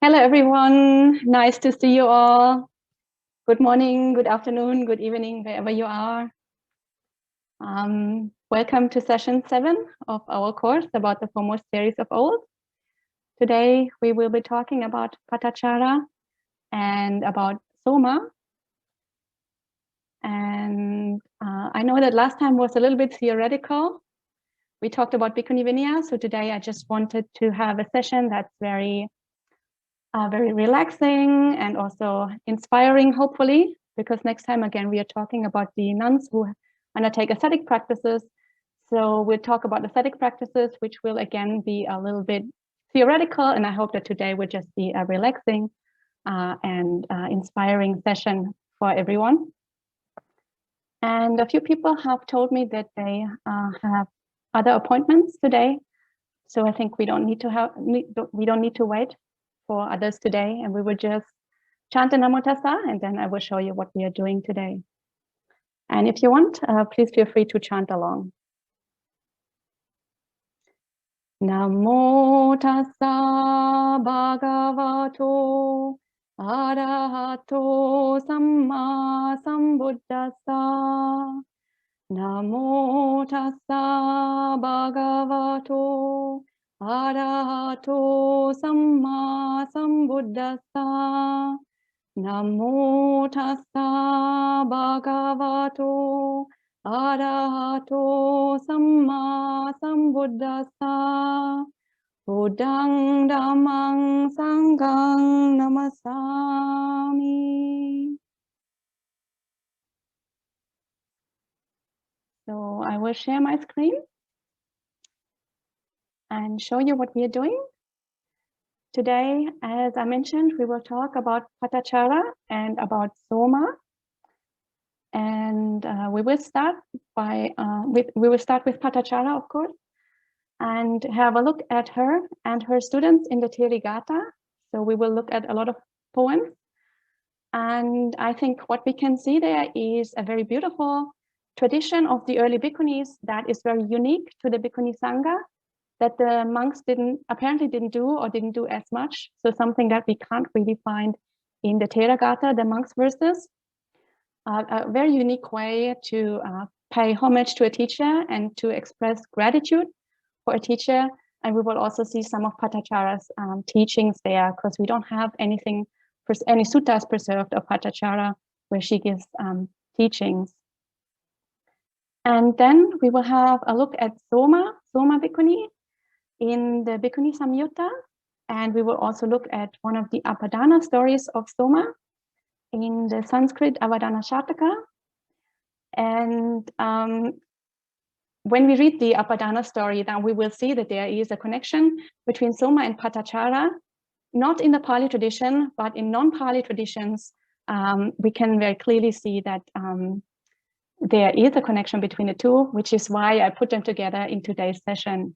Hello, everyone. Nice to see you all. Good morning, good afternoon, good evening, wherever you are. Welcome to session 7 of our course about the foremost theories of old. Today, we will be talking about Paṭācārā and about Somā. And I know that last time was a little bit theoretical. We talked about Bhikkhunī Vinaya. So today I just wanted to have a session that's very relaxing and also inspiring, hopefully, because next time again we are talking about the nuns who undertake ascetic practices. So we'll talk about ascetic practices, which will again be a little bit theoretical, and I hope that today will just be a relaxing and inspiring session for everyone. And a few people have told me that they have other appointments today, so I think we don't need to wait for others today, and we will just chant the Namo Tassa, and then I will show you what we are doing today. And if you want, please feel free to chant along. Namo Tassa Bhagavato Arahato Samma Sambuddhassa. Namo Tassa Bhagavato Arahato Samma Sambuddhassa. Namo Tassa Bhagavato Arahato Samma Sambuddhassa. Buddhang Dhammang Sanghang Namasami. So I will share my screen and show you what we are doing. Today, as I mentioned, we will talk about Paṭācārā and about Somā. And we will start with Paṭācārā, of course, and have a look at her and her students in the Therīgāthā. So we will look at a lot of poems. And I think what we can see there is a very beautiful tradition of the early bhikkhunīs that is very unique to the bhikkhunī sangha, that the monks apparently didn't do as much. So something that we can't really find in the Therīgāthā, the monks' verses. A very unique way to pay homage to a teacher and to express gratitude for a teacher. And we will also see some of Paṭācāra's teachings there, because we don't have any suttas preserved of Paṭācārā where she gives teachings. And then we will have a look at Somā Bhikkhunī in the Bhikkhunī Samyutta, and we will also look at one of the apadāna stories of Somā in the Sanskrit Avadana Shataka. And when we read the apadāna story, then we will see that there is a connection between Somā and Paṭācārā, not in the Pali tradition, but in non-Pali traditions. We can very clearly see that there is a connection between the two, which is why I put them together in today's session.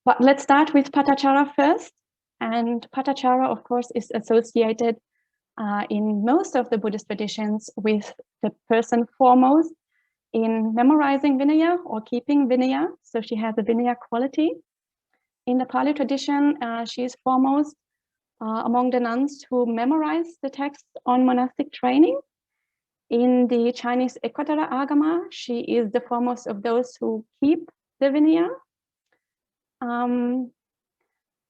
But let's start with Paṭācārā first. And Paṭācārā, of course, is associated in most of the Buddhist traditions with the person foremost in memorizing Vinaya or keeping Vinaya. So she has a Vinaya quality. In the Pali tradition, she is foremost among the nuns who memorize the texts on monastic training. In the Chinese Ekvatara Agama, she is the foremost of those who keep the Vinaya.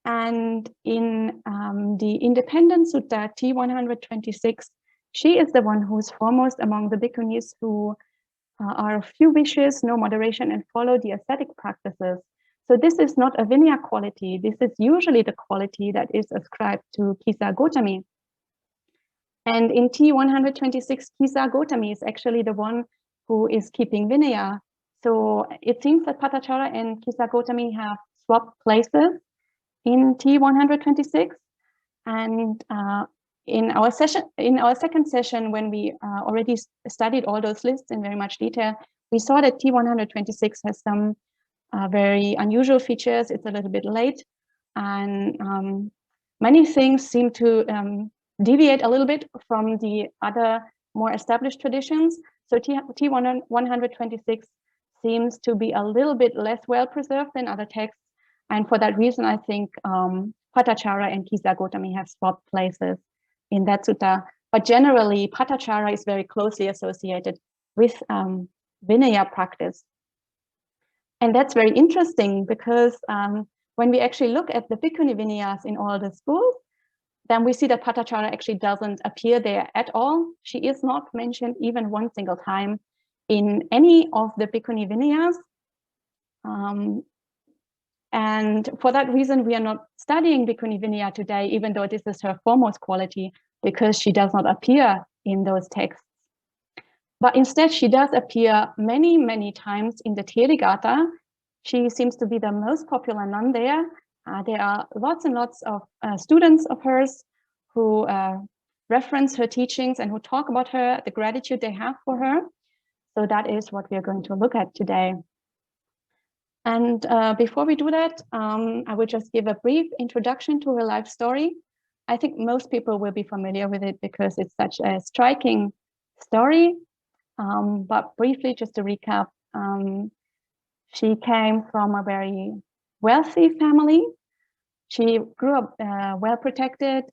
And in the Independent Sutta T126, she is the one who is foremost among the bhikkhunīs who are few vicious, no moderation, and follow the ascetic practices. So this is not a Vinaya quality. This is usually the quality that is ascribed to Kisa Gotami. And in T126, Kisa Gotami is actually the one who is keeping Vinaya. So it seems that Paṭācārā and Kisa Gotami have swapped places in T126. And in our second session, when we already studied all those lists in very much detail, we saw that T126 has some very unusual features. It's a little bit late, and many things seem to deviate a little bit from the other more established traditions. So T126 seems to be a little bit less well preserved than other texts. And for that reason, I think Paṭācārā and Kisa Gotami have swapped places in that sutta. But generally, Paṭācārā is very closely associated with Vinaya practice. And that's very interesting because when we actually look at the Bhikkhuni Vinayas in all the schools, then we see that Paṭācārā actually doesn't appear there at all. She is not mentioned even one single time in any of the Bhikkhuni Vinayas. And for that reason, we are not studying Bhikkhuni Vinaya today, even though this is her foremost quality, because she does not appear in those texts. But instead, she does appear many, many times in the Therīgāthā. She seems to be the most popular nun there. There are lots and lots of students of hers who reference her teachings and who talk about her, the gratitude they have for her. So that is what we are going to look at today. And before we do that, I will just give a brief introduction to her life story. I think most people will be familiar with it because it's such a striking story. But briefly, just to recap, she came from a very wealthy family. She grew up well protected,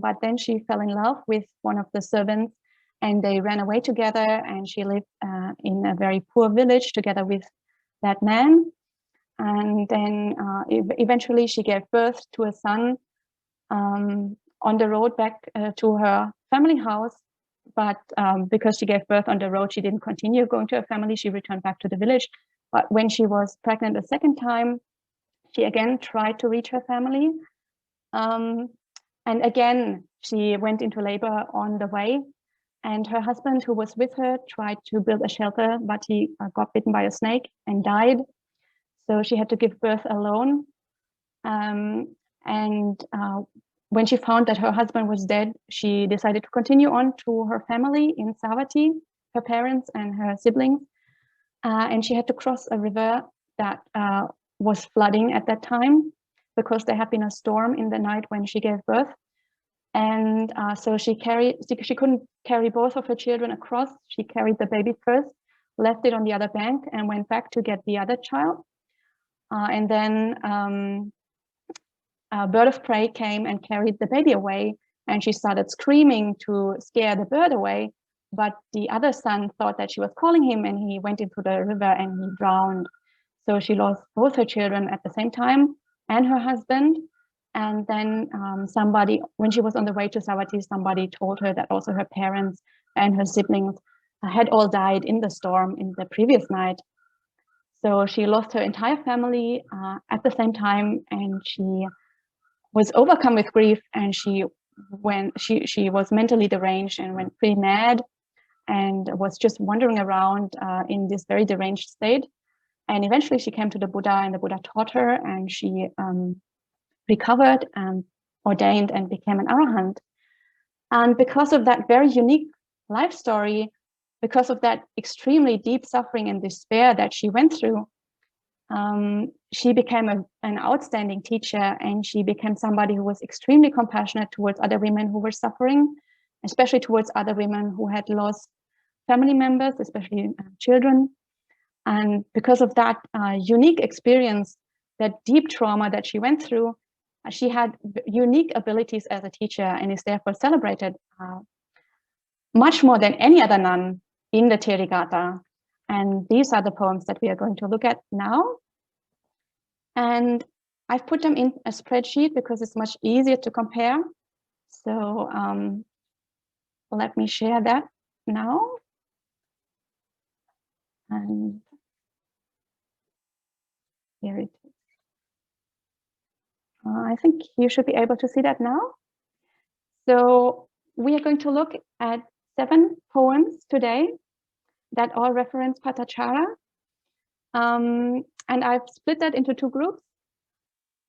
but then she fell in love with one of the servants and they ran away together, and she lived in a very poor village together with that man. And then eventually she gave birth to a son on the road back to her family house. But because she gave birth on the road, she didn't continue going to her family. She returned back to the village. But when she was pregnant a second time, she again tried to reach her family. And again, she went into labor on the way. And her husband, who was with her, tried to build a shelter, but he got bitten by a snake and died. So she had to give birth alone. When she found that her husband was dead, she decided to continue on to her family in Savatthi, her parents and her siblings. And she had to cross a river that was flooding at that time because there had been a storm in the night when she gave birth. And so she couldn't carry both of her children across. She carried the baby first, left it on the other bank, and went back to get the other child. And then a bird of prey came and carried the baby away, and she started screaming to scare the bird away. But the other son thought that she was calling him, and he went into the river and he drowned. So she lost both her children at the same time and her husband. And then when she was on the way to Savatthi, somebody told her that also her parents and her siblings had all died in the storm in the previous night. So she lost her entire family at the same time, and she was overcome with grief, and she was mentally deranged and went pretty mad and was just wandering around in this very deranged state. And eventually she came to the Buddha, and the Buddha taught her, and she recovered and ordained and became an arahant. And because of that very unique life story, because of that extremely deep suffering and despair that she went through, she became an outstanding teacher, and she became somebody who was extremely compassionate towards other women who were suffering, especially towards other women who had lost family members, especially children. And because of that unique experience, that deep trauma that she went through, she had unique abilities as a teacher, and is therefore celebrated much more than any other nun in the Therīgāthā. And these are the poems that we are going to look at now. And I've put them in a spreadsheet because it's much easier to compare. So let me share that now. And here it is. I think you should be able to see that now. So we are going to look at 7 poems today that all reference Paṭācārā. And I've split that into 2 groups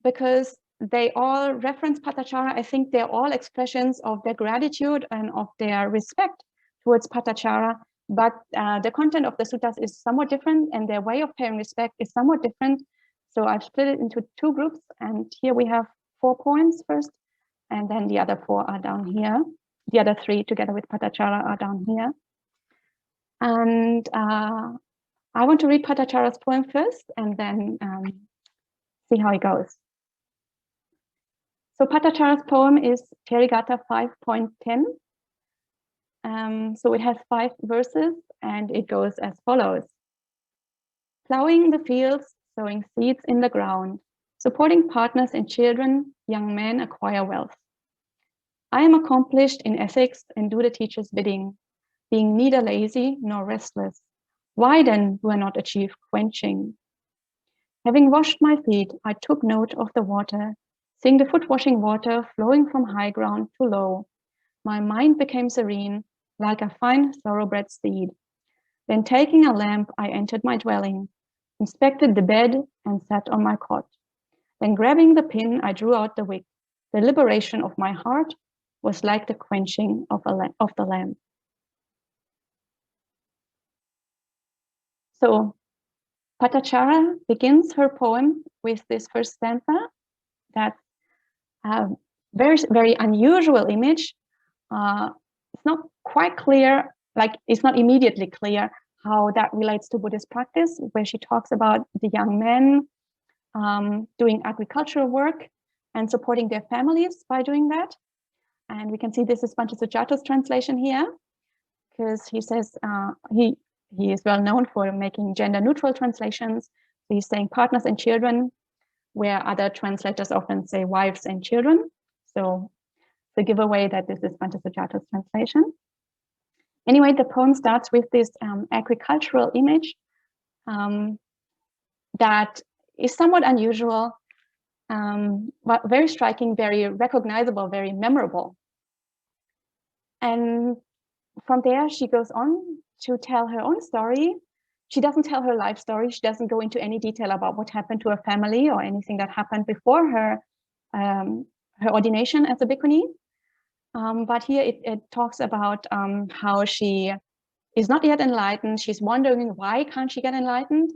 because they all reference Paṭācārā. I think they're all expressions of their gratitude and of their respect towards Paṭācārā, but the content of the suttas is somewhat different, and their way of paying respect is somewhat different. So I've split it into 2 groups, and here we have 4 poems first, and then the other 4 are down here. The other 3 together with Paṭācārā are down here. And I want to read Paṭācāra's poem first and then see how it goes. So Paṭācāra's poem is Therīgāthā 5.10. So it has 5 verses and it goes as follows. Plowing the fields, sowing seeds in the ground, supporting partners and children, young men acquire wealth. I am accomplished in ethics and do the teacher's bidding, being neither lazy nor restless. Why then do I not achieve quenching? Having washed my feet, I took note of the water, seeing the foot-washing water flowing from high ground to low. My mind became serene, like a fine thoroughbred steed. Then taking a lamp, I entered my dwelling, inspected the bed, and sat on my cot. Then grabbing the pin, I drew out the wick. The liberation of my heart was like the quenching of the lamp. So Paṭācārā begins her poem with this first stanza. That's a very, very unusual image. It's not quite clear, like it's not immediately clear how that relates to Buddhist practice, where she talks about the young men doing agricultural work and supporting their families by doing that. And we can see this is Bhante Sujato's translation here, because he says he is well known for making gender neutral translations. So he's saying partners and children, where other translators often say wives and children. So the giveaway that this is Bhante Sujato's translation. Anyway, the poem starts with this agricultural image that is somewhat unusual, but very striking, very recognizable, very memorable. And from there, she goes on to tell her own story. She doesn't tell her life story. She doesn't go into any detail about what happened to her family or anything that happened before her ordination as a bhikkhuni. But here it talks about how she is not yet enlightened. She's wondering why can't she get enlightened?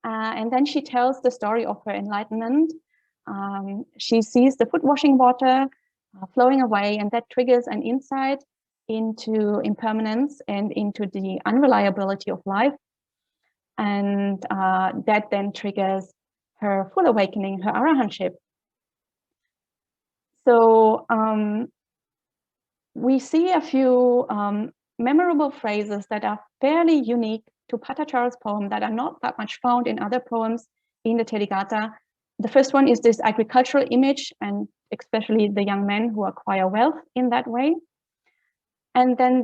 And then she tells the story of her enlightenment. She sees the foot washing water flowing away, and that triggers an insight into impermanence and into the unreliability of life. And that then triggers her full awakening, her arahantship. So we see a few memorable phrases that are fairly unique to Paṭācāra's poem that are not that much found in other poems in the Therīgāthā. The first one is this agricultural image, and especially the young men who acquire wealth in that way. And then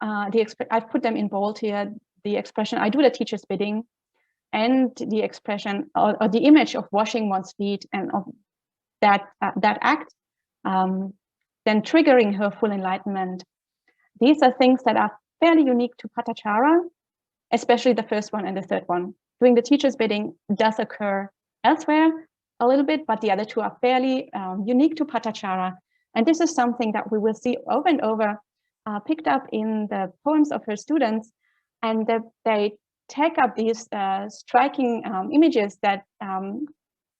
I've put them in bold here, the expression, I do the teacher's bidding, and the expression or the image of washing one's feet and of that act, then triggering her full enlightenment. These are things that are fairly unique to Paṭācārā, especially the first one and the third one. Doing the teacher's bidding does occur elsewhere a little bit, but the other two are fairly unique to Paṭācārā. And this is something that we will see over and over picked up in the poems of her students, and that they take up these striking images that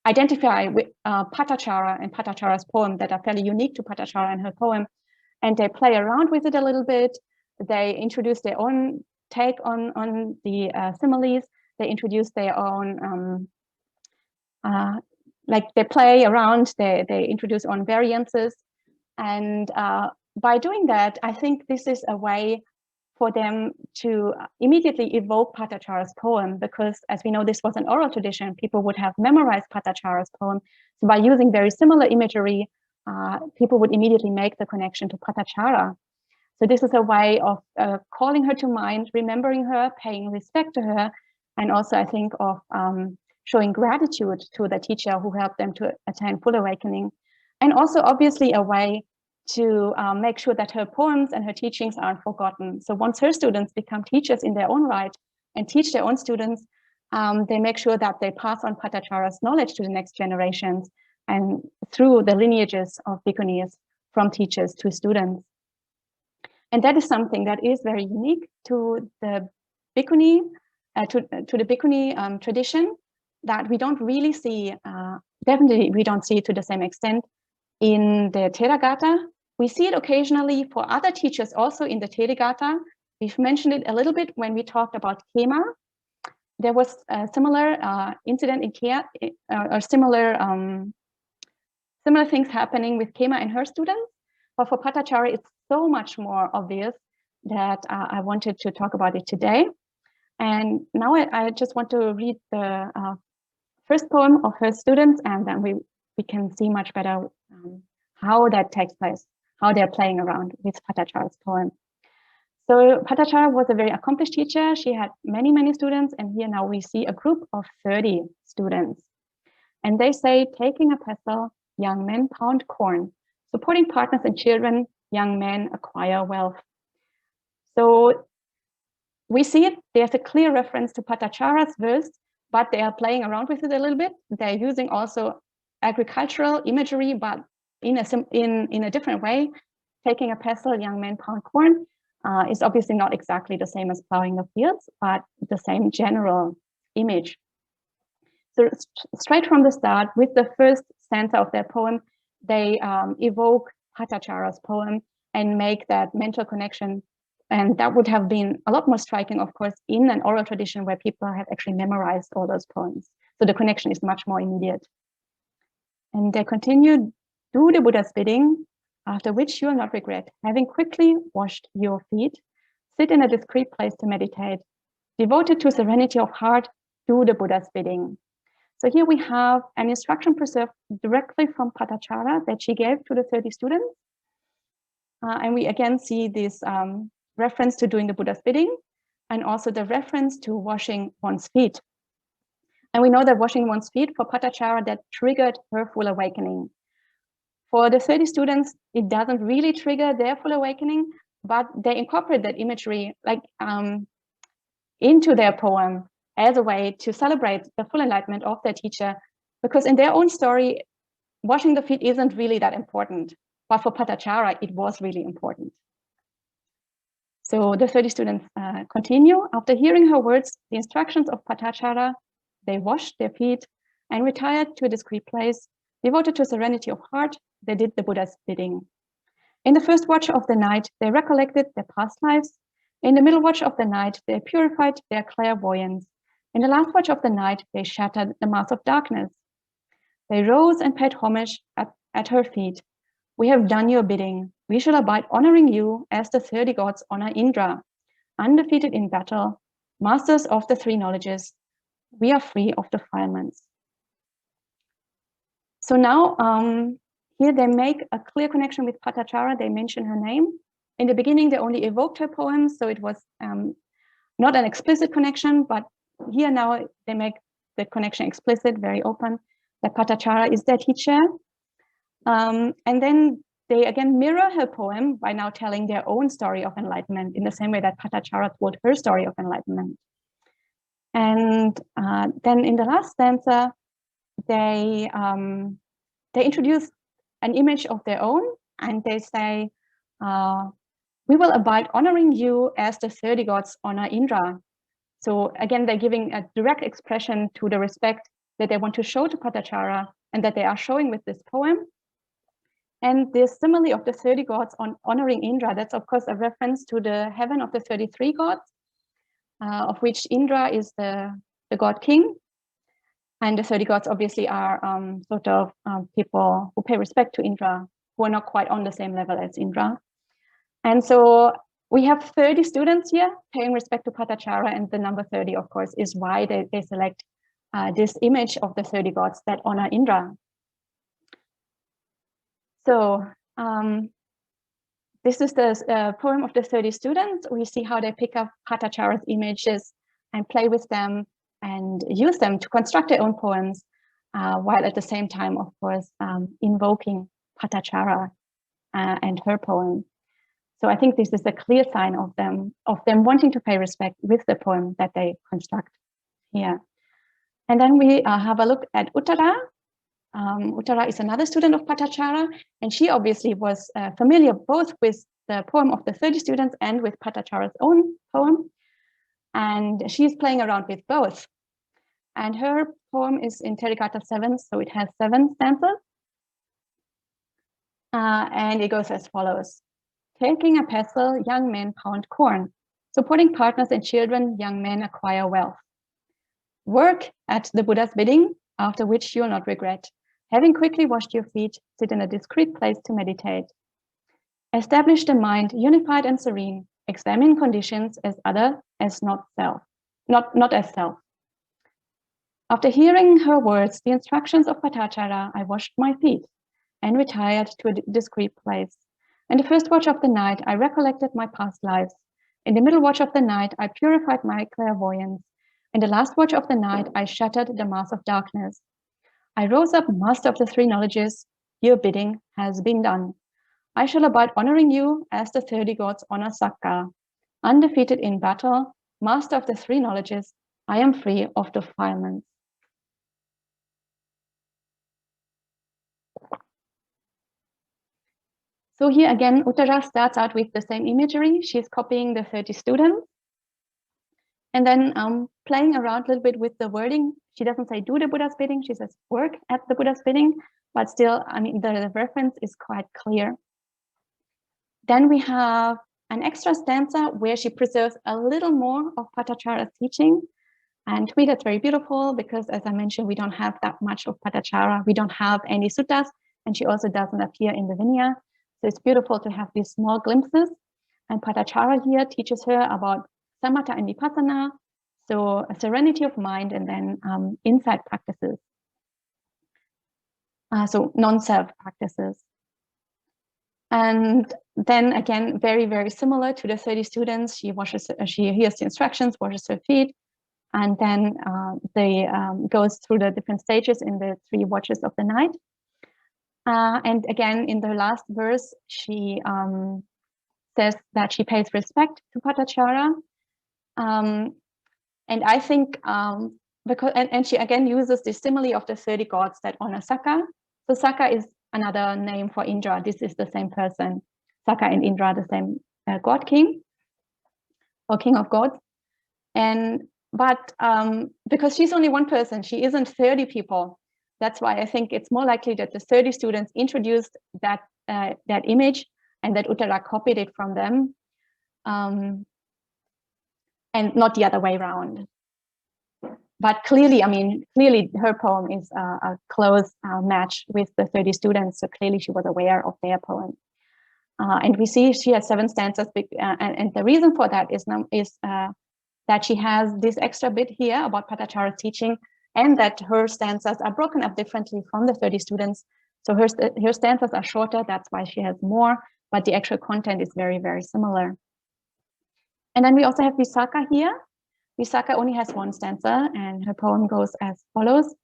identify with Paṭācārā and Paṭācāra's poem that are fairly unique to Paṭācārā and her poem, and they play around with it a little bit. They introduce their own take on the similes. They introduce their own, like they play around, they introduce own variances. And by doing that, I think this is a way for them to immediately evoke Paṭācāra's poem, because as we know, this was an oral tradition. People would have memorized Paṭācāra's poem. So by using very similar imagery, people would immediately make the connection to Paṭācārā. So this is a way of calling her to mind, remembering her, paying respect to her, and also I think of showing gratitude to the teacher who helped them to attain full awakening. And also obviously a way to make sure that her poems and her teachings aren't forgotten. So once her students become teachers in their own right and teach their own students, they make sure that they pass on Paṭācāra's knowledge to the next generations and through the lineages of bhikkhunīs from teachers to students. And that is something that is very unique to the bhikkhuni, to the bhikkhuni tradition, that we don't really see, definitely we don't see it to the same extent in the Therīgāthā. We see it occasionally for other teachers also in the Therīgāthā. We've mentioned it a little bit when we talked about Khema. There was a similar incident in Khema, or similar Similar things happening with Khema and her students, but for Paṭācārā, it's so much more obvious that I wanted to talk about it today. And now I just want to read the first poem of her students, and then we can see much better how that takes place, how they're playing around with Paṭācāra's poem. So Paṭācārā was a very accomplished teacher. She had many, many students, and here now we see a group of 30 students. And they say, taking a pestle, young men pound corn, supporting partners and children, young men acquire wealth. So we see it, there's a clear reference to Paṭācāra's verse, but they are playing around with it a little bit. They're using also agricultural imagery, but in a different way. Taking a pestle, young men pound corn is obviously not exactly the same as plowing the fields, but the same general image. So straight from the start, with the first stanza of their poem, they evoke Paṭācāra's poem and make that mental connection. And that would have been a lot more striking, of course, in an oral tradition where people have actually memorized all those poems. So the connection is much more immediate. And they continue, do the Buddha's bidding, after which you will not regret. Having quickly washed your feet, sit in a discreet place to meditate. Devoted to serenity of heart, do the Buddha's bidding. So here we have an instruction preserved directly from Paṭācārā that she gave to the 30 students. And we again see this reference to doing the Buddha's bidding, and also the reference to washing one's feet. And we know that washing one's feet for Paṭācārā, that triggered her full awakening. For the 30 students, it doesn't really trigger their full awakening, but they incorporate that imagery like into their poem as a way to celebrate the full enlightenment of their teacher, because in their own story, washing the feet isn't really that important, but for Paṭācārā, it was really important. So the 30 students continue. After hearing her words, the instructions of Paṭācārā, they washed their feet and retired to a discreet place. Devoted to serenity of heart, they did the Buddha's bidding. In the first watch of the night, they recollected their past lives. In the middle watch of the night, they purified their clairvoyance. In the last watch of the night, they shattered the mask of darkness. They rose and paid homage at her feet. We have done your bidding. We shall abide honoring you as the 30 gods honor Indra, undefeated in battle, masters of the 3 knowledges. We are free of defilements. So now here they make a clear connection with Paṭācārā. They mention her name. In the beginning, they only evoked her poems, so it was not an explicit connection, but here now they make the connection explicit, very open, that Paṭācārā is their teacher. And then they again mirror her poem by now telling their own story of enlightenment in the same way that Paṭācārā told her story of enlightenment. And then in the last stanza, they introduce an image of their own, and they say, we will abide honoring you as the 30 gods honor Indra. So again, they're giving a direct expression to the respect that they want to show to Paṭācārā and that they are showing with this poem. And the simile of the 30 gods on honoring Indra, that's of course a reference to the heaven of the 33 gods, of which Indra is the god king. And the 30 gods obviously are sort of people who pay respect to Indra, who are not quite on the same level as Indra. And so we have 30 students here paying respect to Paṭācārā, and the number 30, of course, is why they select this image of the 30 gods that honor Indra. So this is the poem of the 30 students. We see how they pick up Paṭācāra's images and play with them and use them to construct their own poems, while at the same time, of course, invoking Paṭācārā and her poem. So I think this is a clear sign of them wanting to pay respect with the poem that they construct here. And then we have a look at Uttara. Uttara is another student of Paṭācārā, and she obviously was familiar both with the poem of the 30 students and with Paṭācāra's own poem. And she's playing around with both. And her poem is in Therīgāthā 7, so it has 7 stanzas. And it goes as follows. Taking a pestle, young men pound corn. Supporting partners and children, young men acquire wealth. Work at the Buddha's bidding, after which you'll not regret. Having quickly washed your feet, sit in a discreet place to meditate. Establish the mind unified and serene. Examine conditions as other, as not self, not as self. After hearing her words, the instructions of Paṭācārā, I washed my feet and retired to a discreet place. In the first watch of the night, I recollected my past lives. In the middle watch of the night, I purified my clairvoyance. In the last watch of the night, I shattered the mass of darkness. I rose up, master of the three knowledges. Your bidding has been done. I shall abide honoring you as the 30 gods honor Sakka. Undefeated in battle, master of the three knowledges, I am free of defilements. So here again, Uttara starts out with the same imagery. She's copying the 30 students. And then playing around a little bit with the wording. She doesn't say do the Buddha's bidding, she says work at the Buddha's bidding, but still, I mean, the reference is quite clear. Then we have an extra stanza where she preserves a little more of Paṭācāra's teaching. And to me, that's very beautiful because, as I mentioned, we don't have that much of Paṭācārā. We don't have any suttas, and she also doesn't appear in the Vinaya. So it's beautiful to have these small glimpses. And Paṭācārā here teaches her about samatha and vipassana, so a serenity of mind, and then insight practices. So non-self practices. And then again, very, very similar to the 30 students, she hears the instructions, washes her feet, and then goes through the different stages in the 3 watches of the night. And again, in the last verse, she says that she pays respect to Paṭācārā. And I think, and she again uses the simile of the 30 gods that honor Sakka. So Sakka is another name for Indra. This is the same person. Sakka and Indra, the same god king, or king of gods. But because she's only one person, she isn't 30 people. That's why I think it's more likely that the 30 students introduced that image and that Uttara copied it from them, and not the other way around. But clearly, I mean, her poem is a close match with the 30 students. So clearly she was aware of their poem. And we see she has 7 stanzas. And the reason for that is that she has this extra bit here about Paṭācāra's teaching, and that her stanzas are broken up differently from the 30 students. So her stanzas are shorter. That's why she has more. But the actual content is very, very similar. And then we also have Visakha here. Visakha only has 1 stanza, and her poem goes as follows.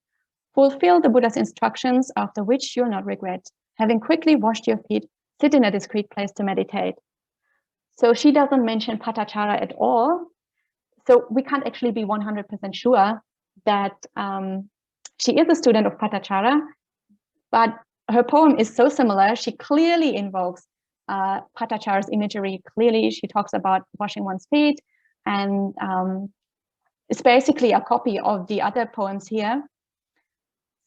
Fulfill the Buddha's instructions, after which you'll not regret. Having quickly washed your feet, sit in a discreet place to meditate. So she doesn't mention Paṭācārā at all. So we can't actually be 100% sure that she is a student of Paṭācārā, but her poem is so similar. She clearly invokes Paṭācāra's imagery. Clearly, she talks about washing one's feet, and it's basically a copy of the other poems here.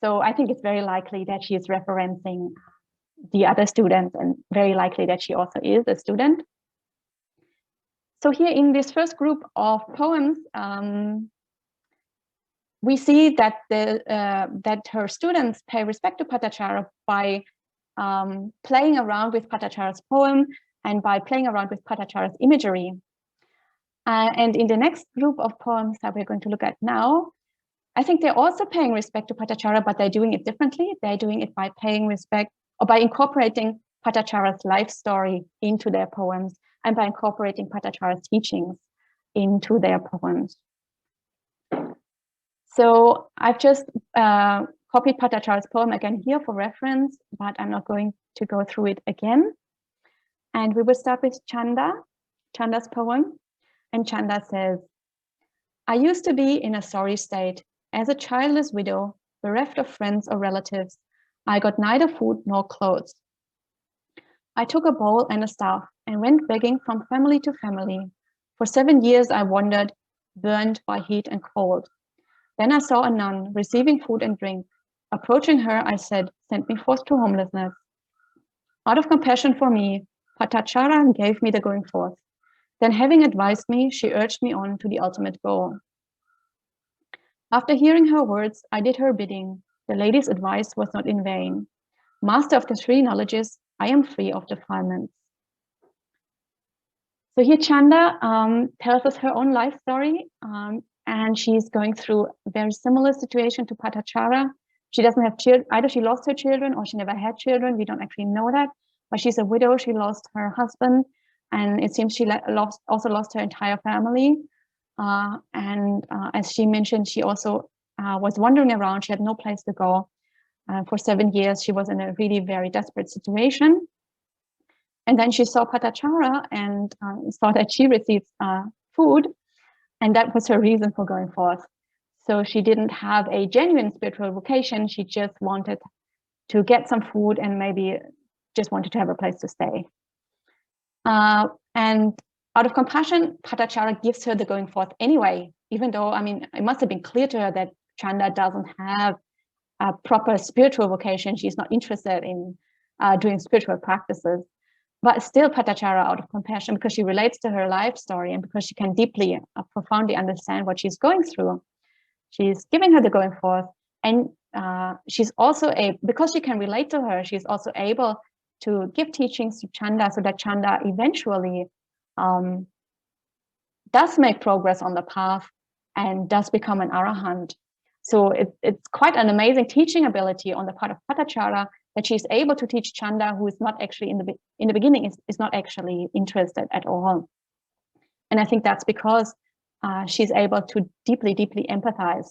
So I think it's very likely that she is referencing the other students, and very likely that she also is a student. So here in this first group of poems, we see that that her students pay respect to Paṭācārā by playing around with Paṭācāra's poem and by playing around with Paṭācāra's imagery. And in the next group of poems that we're going to look at now, I think they're also paying respect to Paṭācārā, but they're doing it differently. They're doing it by paying respect, or by incorporating Paṭācāra's life story into their poems, and by incorporating Paṭācāra's teachings into their poems. So I've just copied Paṭācāra's poem again here for reference, but I'm not going to go through it again. And we will start with Chanda's poem. And Chanda says, I used to be in a sorry state. As a childless widow, bereft of friends or relatives, I got neither food nor clothes. I took a bowl and a staff and went begging from family to family. For 7 years I wandered, burned by heat and cold. Then I saw a nun receiving food and drink. Approaching her, I said, send me forth to homelessness. Out of compassion for me, Paṭācārā gave me the going forth. Then, having advised me, she urged me on to the ultimate goal. After hearing her words, I did her bidding. The lady's advice was not in vain. Master of the three knowledges, I am free of defilements. So here Chanda tells us her own life story, and she's going through a very similar situation to Paṭācārā. She doesn't have children, either she lost her children or she never had children. We don't actually know that, but she's a widow. She lost her husband, and it seems she also lost her entire family. As she mentioned, she also was wandering around. She had no place to go. For 7 years, she was in a really very desperate situation. And then she saw Paṭācārā and saw that she received food, and that was her reason for going forth. So she didn't have a genuine spiritual vocation. She just wanted to get some food and maybe just wanted to have a place to stay. And out of compassion, Paṭācārā gives her the going forth anyway, even though, I mean, it must have been clear to her that Chanda doesn't have a proper spiritual vocation. She's not interested in doing spiritual practices. But still, Paṭācārā, out of compassion, because she relates to her life story and because she can deeply, profoundly understand what she's going through, she's giving her the going forth. And she's also because she can relate to her, she's also able to give teachings to Chanda so that Chanda eventually does make progress on the path and does become an arahant. So it's quite an amazing teaching ability on the part of Paṭācārā that she's able to teach Chanda, who is not actually in the beginning is not actually interested at all. And I think that's because she's able to deeply empathize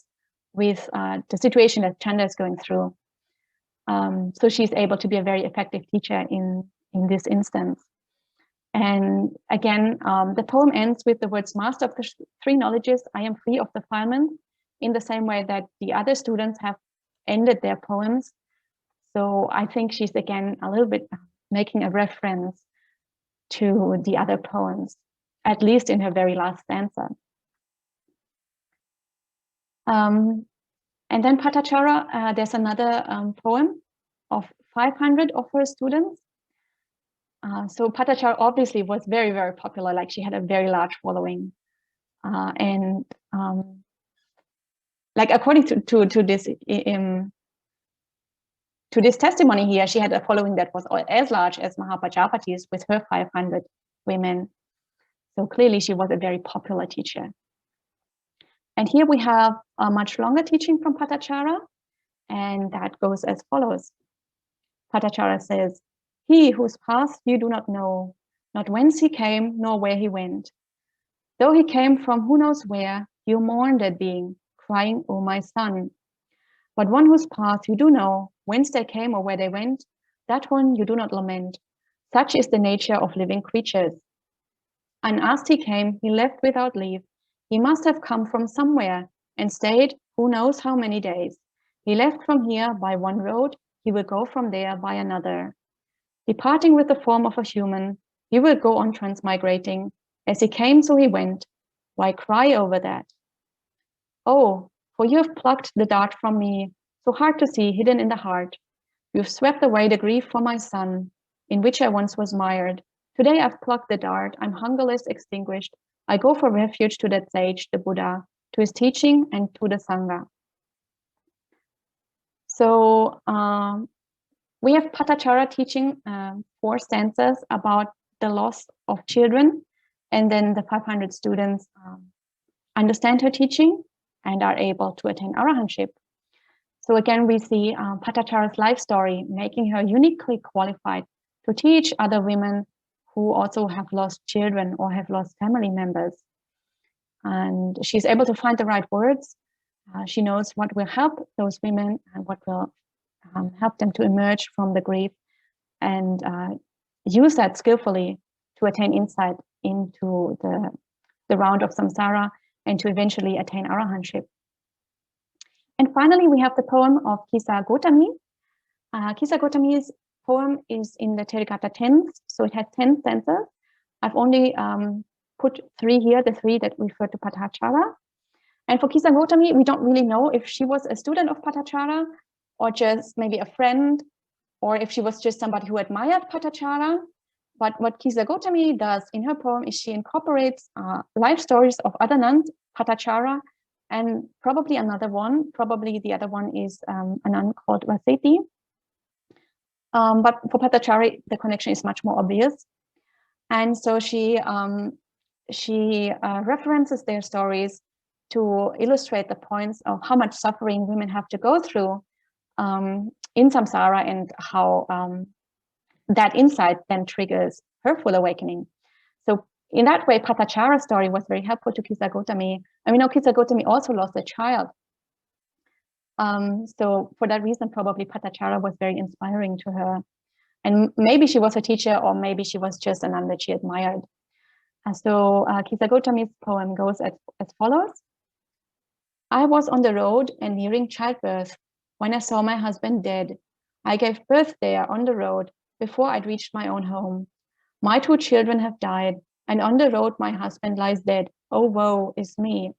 with the situation that Chanda is going through. So she's able to be a very effective teacher in this instance. And again, the poem ends with the words, Master of the three knowledges, I am free of defilement, in the same way that the other students have ended their poems. So I think she's again a little bit making a reference to the other poems, at least in her very last stanza. And then Paṭācārā, there's another poem of 500 of her students. So Paṭācārā obviously was very popular, like she had a very large following. Like according to this testimony here, she had a following that was as large as Mahapajapati's with her 500 women. So clearly she was a very popular teacher. And here we have a much longer teaching from Paṭācārā, and that goes as follows. Paṭācārā says, he whose path you do not know, not whence he came, nor where he went. Though he came from who knows where, you mourn that being, crying, O my son. But one whose path you do know, whence they came or where they went, that one you do not lament. Such is the nature of living creatures. Unasked he came, he left without leave. He must have come from somewhere and stayed who knows how many days. He left from here by one road, he will go from there by another. Departing with the form of a human, he will go on transmigrating. As he came, so he went. Why cry over that? Oh, for you have plucked the dart from me, so hard to see, hidden in the heart. You have swept away the grief for my son, in which I once was mired. Today I've plucked the dart, I'm hungerless, extinguished. I go for refuge to that sage, the Buddha, to his teaching and to the sangha. So we have Paṭācārā teaching 4 stanzas about the loss of children, and then the 500 students understand her teaching and are able to attain arahantship. So again, we see Paṭācāra's life story, making her uniquely qualified to teach other women who also have lost children or have lost family members. And she's able to find the right words. She knows what will help those women and what will help them to emerge from the grief, and use that skillfully to attain insight into the round of samsara and to eventually attain arahantship. And finally, we have the poem of Kisa Gotami. Kisa Gotami's poem is in the Therīgāthā 10, so it has 10 stanzas. I've only put 3 here, the 3 that refer to Paṭācārā. And for Kisa Gotami, we don't really know if she was a student of Paṭācārā or just maybe a friend, or if she was just somebody who admired Paṭācārā. But what Kisa Gotami does in her poem is she incorporates life stories of other nuns, Paṭācārā, and probably another one. Probably the other one is a nun called Vaseti. But for Paṭācārā, the connection is much more obvious. And so she references their stories to illustrate the points of how much suffering women have to go through in samsara, and how that insight then triggers her full awakening. So in that way, Paṭācāra's story was very helpful to Kisa Gotami. And we know Kisa Gotami also lost a child. So for that reason, probably Paṭācārā was very inspiring to her. And maybe she was a teacher, or maybe she was just a nun that she admired. And so Kisa Gotami's poem goes as follows. I was on the road and nearing childbirth when I saw my husband dead. I gave birth there on the road before I'd reached my own home. My 2 children have died, and on the road my husband lies dead. Oh, woe is me.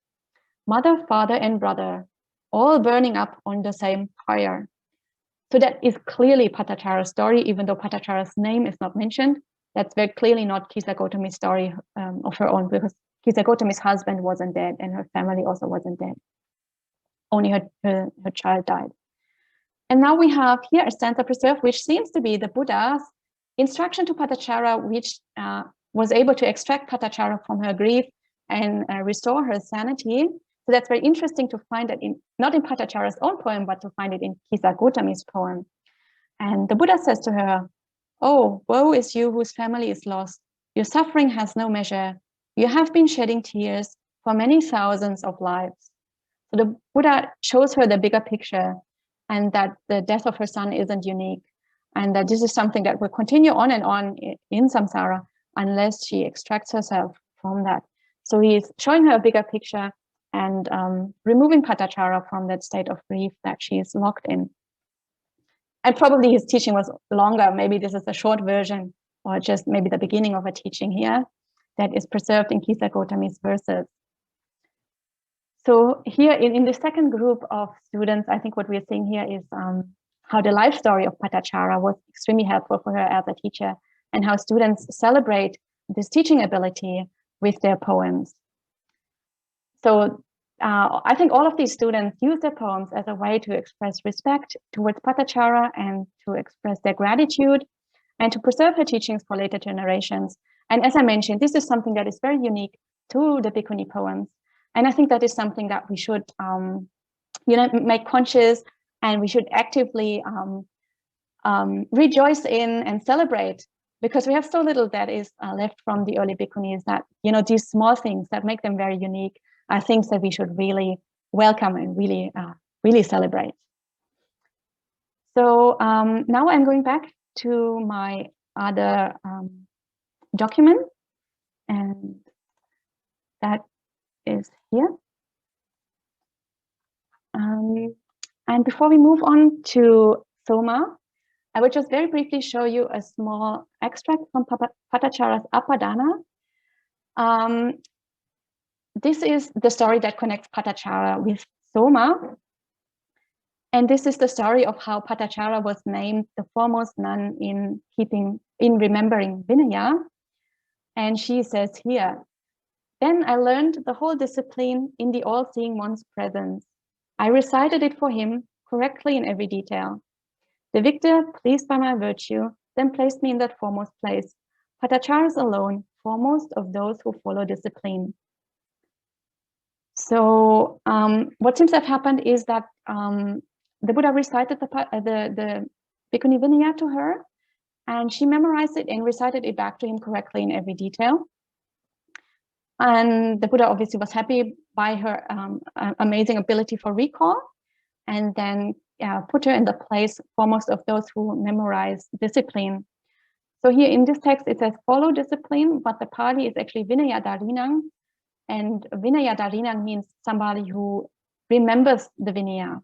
Mother, father, and brother, all burning up on the same fire. So that is clearly Paṭācāra's story, even though Paṭācāra's name is not mentioned. That's very clearly not Kisa Gotami's story of her own, because Kisa Gotami's husband wasn't dead and her family also wasn't dead. Only her child died. And now we have here a stanza preserved, which seems to be the Buddha's instruction to Paṭācārā, which was able to extract Paṭācārā from her grief and restore her sanity. So that's very interesting to find that not in Paṭācāra's own poem, but to find it in Kisa Gotami's poem. And the Buddha says to her, oh, woe is you whose family is lost. Your suffering has no measure. You have been shedding tears for many thousands of lives. So the Buddha shows her the bigger picture, and that the death of her son isn't unique, and that this is something that will continue on and on in samsara unless she extracts herself from that. So he's showing her a bigger picture and removing Paṭācārā from that state of grief that she is locked in. And probably his teaching was longer. Maybe this is a short version, or just maybe the beginning of a teaching here that is preserved in Kisa Gotami's verses. So here in the second group of students, I think what we're seeing here is how the life story of Paṭācārā was extremely helpful for her as a teacher, and how students celebrate this teaching ability with their poems. So I think all of these students use their poems as a way to express respect towards Paṭācārā and to express their gratitude and to preserve her teachings for later generations. And as I mentioned, this is something that is very unique to the bhikkhuni poems. And I think that is something that we should, make conscious, and we should actively rejoice in and celebrate, because we have so little that is left from the early bhikkhunīs, that, these small things that make them very unique are things that we should really welcome and really celebrate. So now I'm going back to my other document, and that is here. And before we move on to Somā, I will just very briefly show you a small extract from Paṭācāra's Apadāna. This is the story that connects Paṭācārā with Somā. And this is the story of how Paṭācārā was named the foremost nun in remembering Vinaya. And she says here, then I learned the whole discipline in the all-seeing one's presence. I recited it for him correctly in every detail. The victor, pleased by my virtue, then placed me in that foremost place. Paṭācārā is alone, foremost of those who follow discipline. So what seems to have happened is that the Buddha recited the Bhikkhuni Vinaya to her, and she memorized it and recited it back to him correctly in every detail. And the Buddha obviously was happy by her amazing ability for recall, and then put her in the place foremost of those who memorize discipline. So here in this text, it says follow discipline, but the Pali is actually Vinaya Dharinang. And Vinaya Dharinang means somebody who remembers the Vinaya.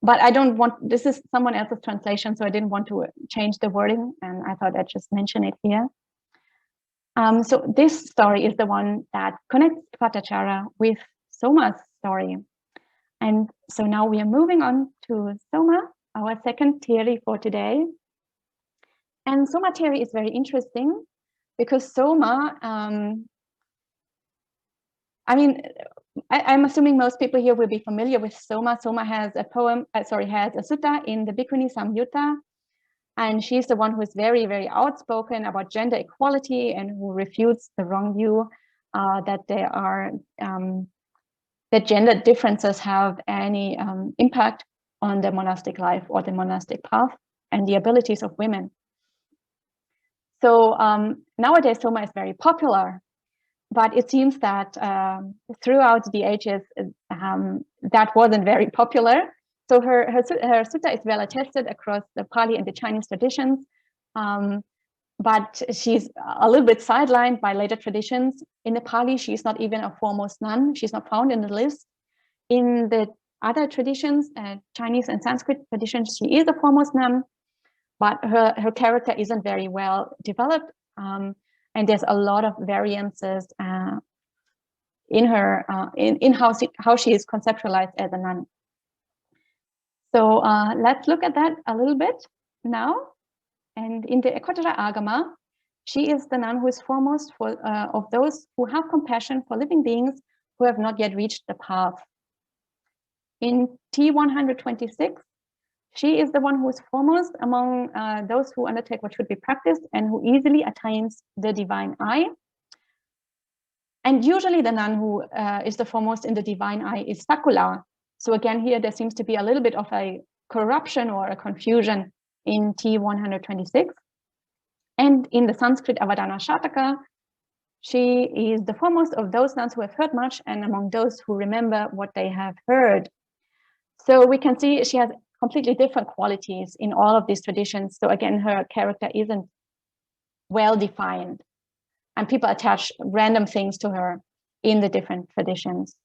But I don't want, this is someone else's translation, so I didn't want to change the wording, and I thought I'd just mention it here. So this story is the one that connects Paṭācārā with Somā's story. And so now we are moving on to Somā, our second Theri for today. And Somā Theri is very interesting because Somā I mean, I'm assuming most people here will be familiar with Somā. Somā has a poem, has a sutta in the Bhikkhunīs Samyutta, and she's the one who is very, very outspoken about gender equality and who refutes the wrong view that there are that gender differences have any impact on the monastic life or the monastic path and the abilities of women. So nowadays, Somā is very popular, but it seems that throughout the ages, that wasn't very popular. So her sutta is well attested across the Pali and the Chinese traditions, but she's a little bit sidelined by later traditions. In the Pali, she's not even a foremost nun. She's not found in the list. In the other traditions, Chinese and Sanskrit traditions, she is a foremost nun, but her character isn't very well developed. And there's a lot of variances in her, in how she is conceptualized as a nun. So let's look at that a little bit now. And in the Ekattara Agama, she is the nun who is foremost of those who have compassion for living beings who have not yet reached the path. In T126, she is the one who is foremost among those who undertake what should be practiced and who easily attains the divine eye. And usually the nun who is the foremost in the divine eye is Sakula. So again, here there seems to be a little bit of a corruption or a confusion in T126. And in the Sanskrit Avadana Shataka, she is the foremost of those nuns who have heard much and among those who remember what they have heard. So we can see she has completely different qualities in all of these traditions. So again, her character isn't well defined, and people attach random things to her in the different traditions.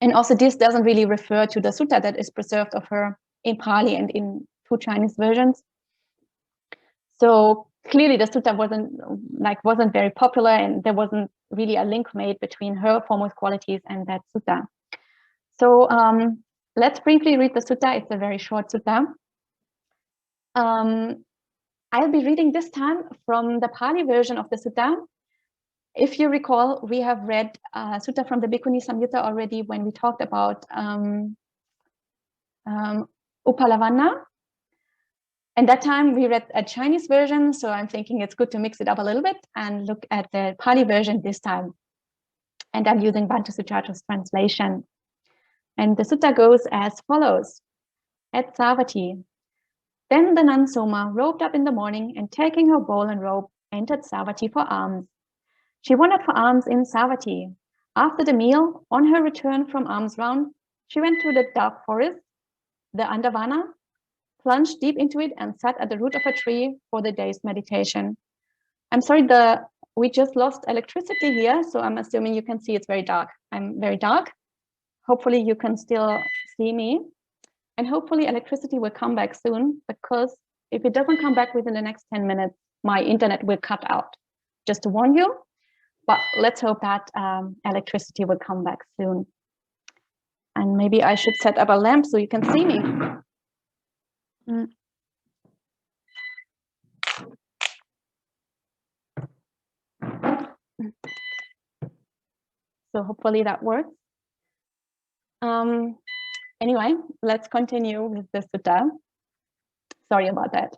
And also this doesn't really refer to the sutta that is preserved of her in Pali and in 2 Chinese versions. So clearly the sutta wasn't very popular, and there wasn't really a link made between her foremost qualities and that sutta. So let's briefly read the sutta. It's a very short sutta. I'll be reading this time from the Pali version of the sutta. If you recall, we have read sutta from the Bhikkhunīs Samyutta already when we talked about Upalavanna. And that time we read a Chinese version, so I'm thinking it's good to mix it up a little bit and look at the Pali version this time. And I'm using Bantu Sujato's translation. And the sutta goes as follows. At Savatthi, then the nun Somā robed up in the morning and taking her bowl and robe, entered Savatthi for alms. She wandered for alms in Savatthi. After the meal, on her return from alms round, she went to the dark forest, the Andavana, plunged deep into it and sat at the root of a tree for the day's meditation. I'm sorry, we just lost electricity here, so I'm assuming you can see it's very dark. I'm very dark. Hopefully you can still see me. And hopefully electricity will come back soon, because if it doesn't come back within the next 10 minutes, my internet will cut out. Just to warn you, but let's hope that electricity will come back soon. And maybe I should set up a lamp so you can see me. So hopefully that works. Anyway, let's continue with the sutta. Sorry about that.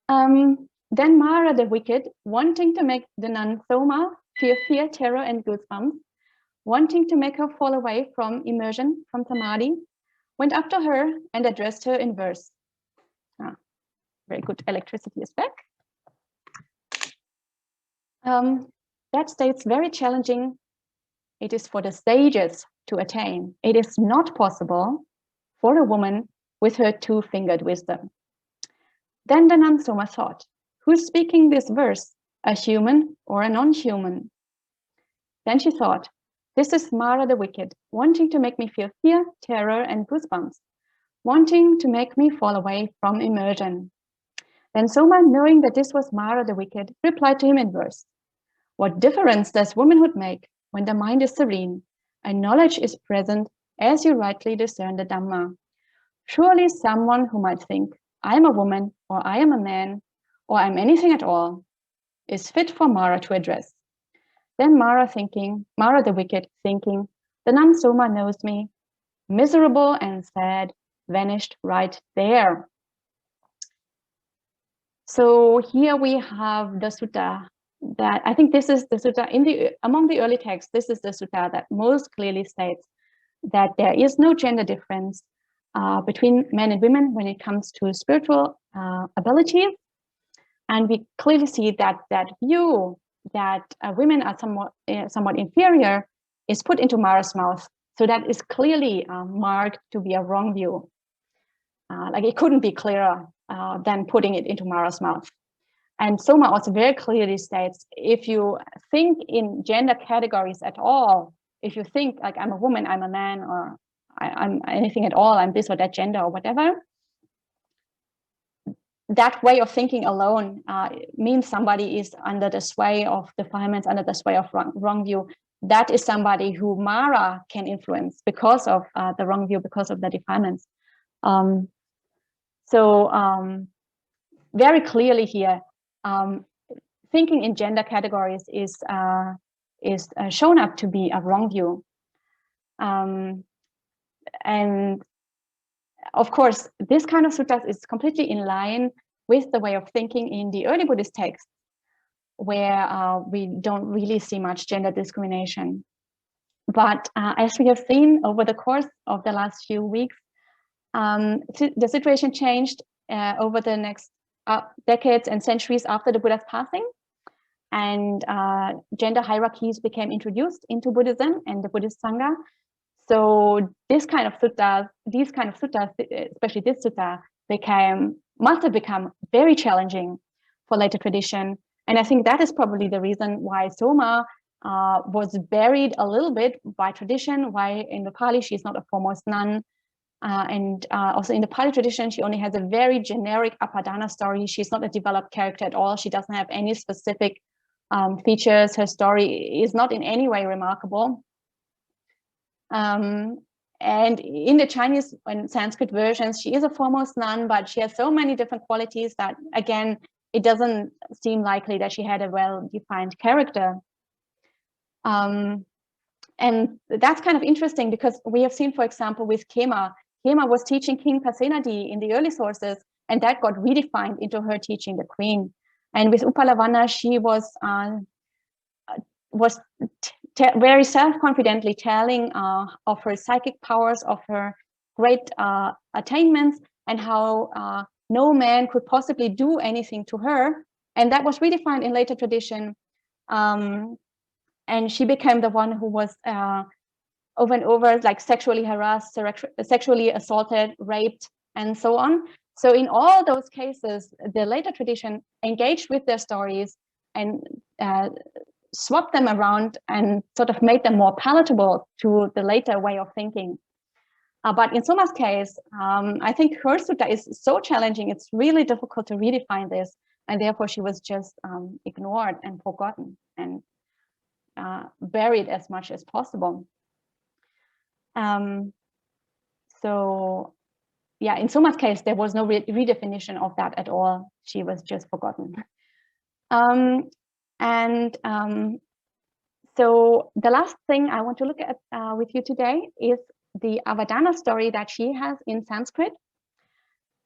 Then Mara the wicked, wanting to make the nun Somā feel fear, terror, and goosebumps, wanting to make her fall away from immersion, from samadhi, went up to her and addressed her in verse. Very good, electricity is back. That states very challenging. It is for the sages to attain. It is not possible for a woman with her 2-fingered wisdom. Then the nun Somā thought, who's speaking this verse, a human or a non-human? Then she thought, this is Mara the wicked, wanting to make me feel fear, terror, and goosebumps, wanting to make me fall away from immersion. Then Somā, knowing that this was Mara the wicked, replied to him in verse, what difference does womanhood make when the mind is serene and knowledge is present as you rightly discern the Dhamma? Surely someone who might think, I am a woman, or I am a man, or I am anything at all, is fit for Mara to address. Then Mara the wicked, thinking, the nun Somā knows me, miserable and sad, vanished right there. So here we have the sutta that, I think this is the sutta among the early texts, this is the sutta that most clearly states that there is no gender difference between men and women when it comes to spiritual abilities. And we clearly see that that view that women are somewhat inferior is put into Mara's mouth. So that is clearly marked to be a wrong view. Like it couldn't be clearer than putting it into Mara's mouth. And Somā also very clearly states, if you think in gender categories at all, if you think like I'm a woman, I'm a man, or I'm anything at all, I'm this or that gender or whatever, that way of thinking alone means somebody is under the sway of defilements, under the sway of wrong view. That is somebody who Mara can influence because of the wrong view, because of the defilements. Very clearly here, thinking in gender categories is shown up to be a wrong view. And of course, this kind of suttas is completely in line with the way of thinking in the early Buddhist texts, where we don't really see much gender discrimination. But as we have seen over the course of the last few weeks, the situation changed over the next decades and centuries after the Buddha's passing, and gender hierarchies became introduced into Buddhism and the Buddhist sangha. So these kind of suttas, especially this sutta, must have become very challenging for later tradition. And I think that is probably the reason why Somā was buried a little bit by tradition, why in the Pali she's not a foremost nun. And also in the Pali tradition, she only has a very generic apadāna story. She's not a developed character at all. She doesn't have any specific features. Her story is not in any way remarkable. And in the Chinese and Sanskrit versions, she is a foremost nun, but she has so many different qualities that, again, it doesn't seem likely that she had a well-defined character. And that's kind of interesting because we have seen, for example, with Khema was teaching King Pasenadi in the early sources, and that got redefined into her teaching the queen. And with Upalavanna, she was very self-confidently telling of her psychic powers, of her great attainments, and how no man could possibly do anything to her. And that was redefined in later tradition. And she became the one who was over and over, like sexually harassed, sexually assaulted, raped, and so on. So in all those cases, the later tradition engaged with their stories and swapped them around and sort of made them more palatable to the later way of thinking. But in Soma's case, I think her sutta is so challenging, it's really difficult to redefine this, and therefore she was just ignored and forgotten and buried as much as possible. So yeah, in Soma's case, there was no redefinition of that at all. She was just forgotten. So the last thing I want to look at with you today is the Avadana story that she has in Sanskrit.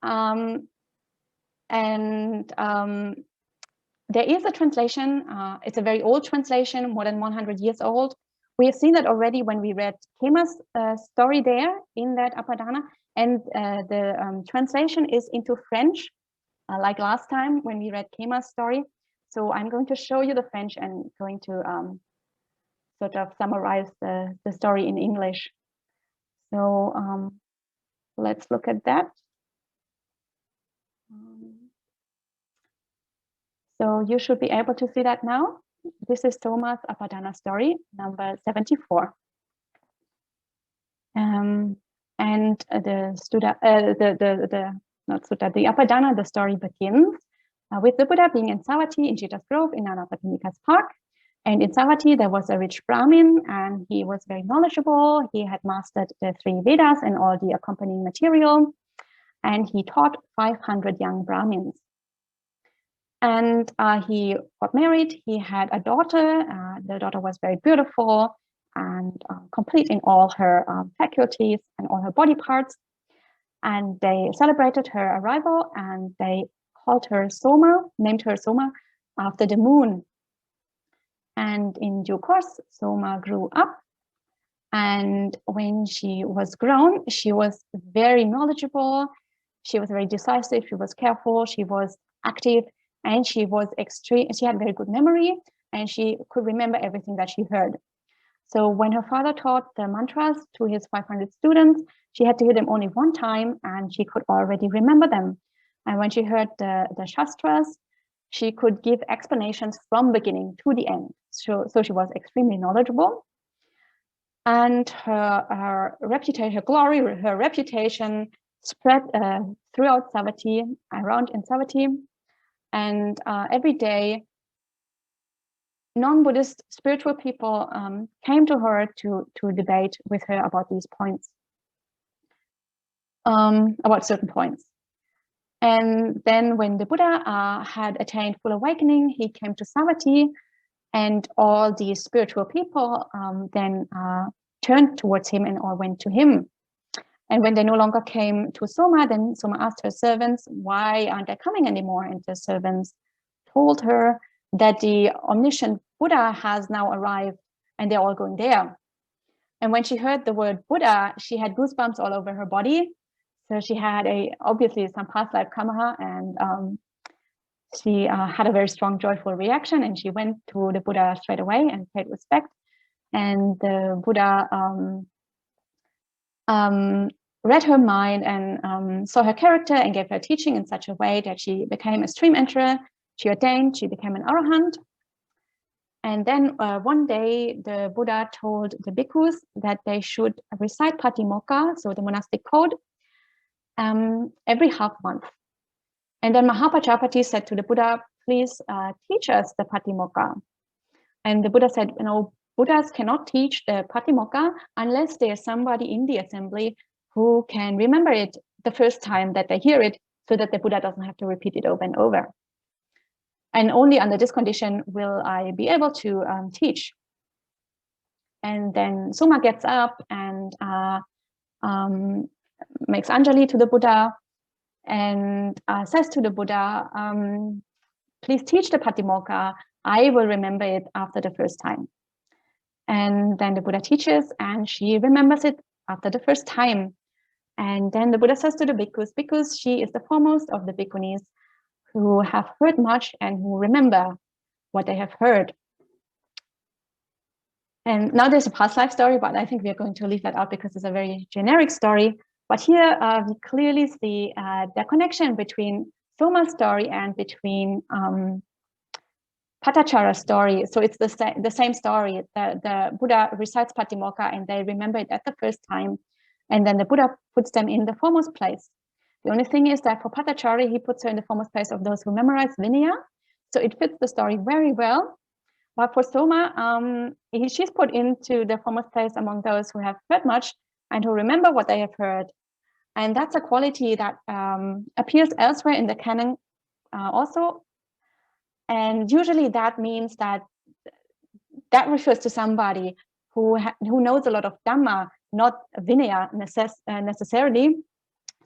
There is a translation, it's a very old translation, more than 100 years old. We have seen that already when we read Khema's story there in that Apadana, and the translation is into French, like last time when we read Khema's story. So I'm going to show you the French and going to sort of summarize the story in English. So let's look at that. So you should be able to see that now. This is Soma's Apadana story, number 74. And the Apadana, the story begins with the Buddha being in Savatthi in Jeta's Grove in Anapatinika's park. And in Savatthi, there was a rich Brahmin, and he was very knowledgeable. He had mastered the 3 Vedas and all the accompanying material, and he taught 500 young Brahmins. And he got married. He had a daughter. The daughter was very beautiful and complete in all her faculties and all her body parts. And they celebrated her arrival, and they called her Somā, named her Somā, after the moon. And in due course, Somā grew up. And when she was grown, she was very knowledgeable. She was very decisive. She was careful. She was active, and she was extreme. She had very good memory, and she could remember everything that she heard. So when her father taught the mantras to his 500 students, she had to hear them only one time, and she could already remember them. And when she heard the shastras, she could give explanations from beginning to the end. So she was extremely knowledgeable. And her reputation, her glory, her reputation spread throughout Savatthi, around in Savatthi. And every day, non-Buddhist spiritual people came to her to debate with her about these points, about certain points. And then when the Buddha had attained full awakening, he came to Savatthi, and all these spiritual people then turned towards him and all went to him. And when they no longer came to Somā, then Somā asked her servants, why aren't they coming anymore? And the servants told her that the omniscient Buddha has now arrived and they're all going there. And when she heard the word Buddha, she had goosebumps all over her body. So she had obviously some past life karma, and she had a very strong joyful reaction, and she went to the Buddha straight away and paid respect. And the Buddha read her mind and saw her character and gave her teaching in such a way that she became a stream enterer. She ordained, she became an arahant. And then one day the Buddha told the bhikkhus that they should recite Patimokkha, so the monastic code, every half month. And then Mahapajapati said to the Buddha, please teach us the Patimokkha. And the Buddha said, Buddhas cannot teach the Patimokkha unless there's somebody in the assembly who can remember it the first time that they hear it, so that the Buddha doesn't have to repeat it over and over. And only under this condition will I be able to teach. And then Somā gets up and makes Anjali to the Buddha and says to the Buddha, please teach the Patimokkha. I will remember it after the first time. And then the Buddha teaches, and she remembers it after the first time. And then the Buddha says to the bhikkhus, because she is the foremost of the bhikkhunīs who have heard much and who remember what they have heard. And now there's a past life story, but I think we are going to leave that out because it's a very generic story. But here we clearly see the connection between Somā's story and between Paṭācārā's story. So it's the same story. The Buddha recites Patimokkha and they remember it at the first time. And then the Buddha puts them in the foremost place. The only thing is that for Paṭācārā, he puts her in the foremost place of those who memorize Vinaya. So it fits the story very well. But for Somā, she's put into the foremost place among those who have heard much and who remember what they have heard. And that's a quality that appears elsewhere in the canon also. And usually that means that refers to somebody who knows a lot of Dhamma, not Vinaya necessarily.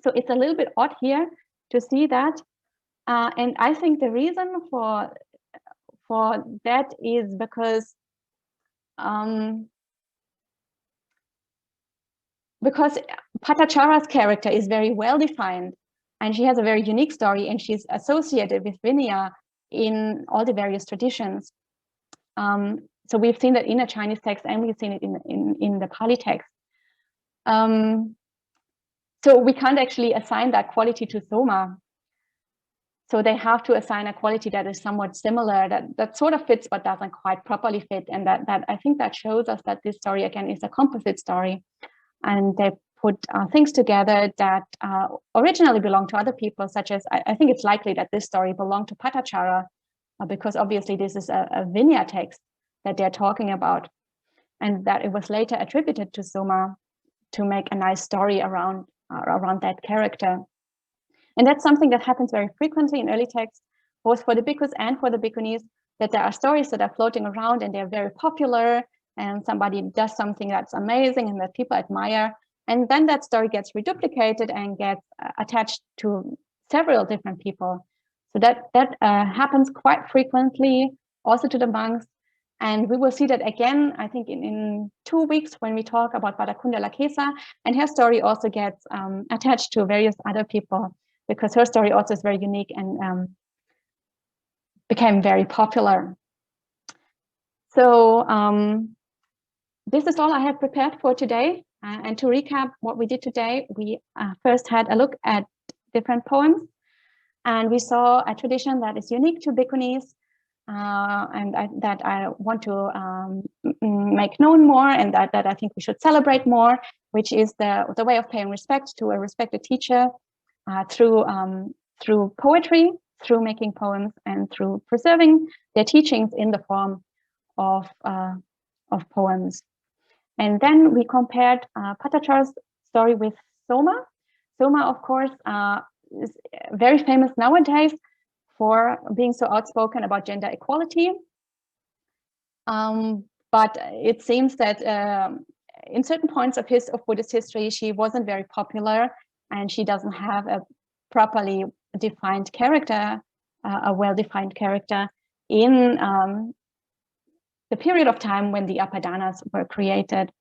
So it's a little bit odd here to see that. And I think the reason for that is because Paṭācārā's character is very well defined, and she has a very unique story, and she's associated with Vinaya in all the various traditions. So we've seen that in the Chinese text, and we've seen it in the Pali text. So we can't actually assign that quality to Somā. So they have to assign a quality that is somewhat similar, that sort of fits but doesn't quite properly fit. And that I think that shows us that this story again is a composite story, and they put things together that originally belonged to other people, such as I think it's likely that this story belonged to Paṭācārā, because obviously this is a Vinaya text that they're talking about, and that it was later attributed to Somā to make a nice story around that character. And that's something that happens very frequently in early texts, both for the bhikkhus and for the bhikkhunīs, that there are stories that are floating around and they're very popular, and somebody does something that's amazing and that people admire, and then that story gets reduplicated and gets attached to several different people. So that happens quite frequently, also to the monks. And we will see that again, I think, in 2 weeks when we talk about Bhadakunda Lakesa, and her story also gets attached to various other people, because her story also is very unique and became very popular. So this is all I have prepared for today. And to recap what we did today, we first had a look at different poems, and we saw a tradition that is unique to bhikkhunīs, and that I want to make known more, and that I think we should celebrate more, which is the way of paying respect to a respected teacher through poetry, through making poems, and through preserving their teachings in the form of poems. And then we compared Paṭācāra's story with Somā. Somā, of course, is very famous nowadays for being so outspoken about gender equality. But it seems that in certain points of Buddhist history, she wasn't very popular, and she doesn't have a properly defined character, a well-defined character in the period of time when the apadānas were created.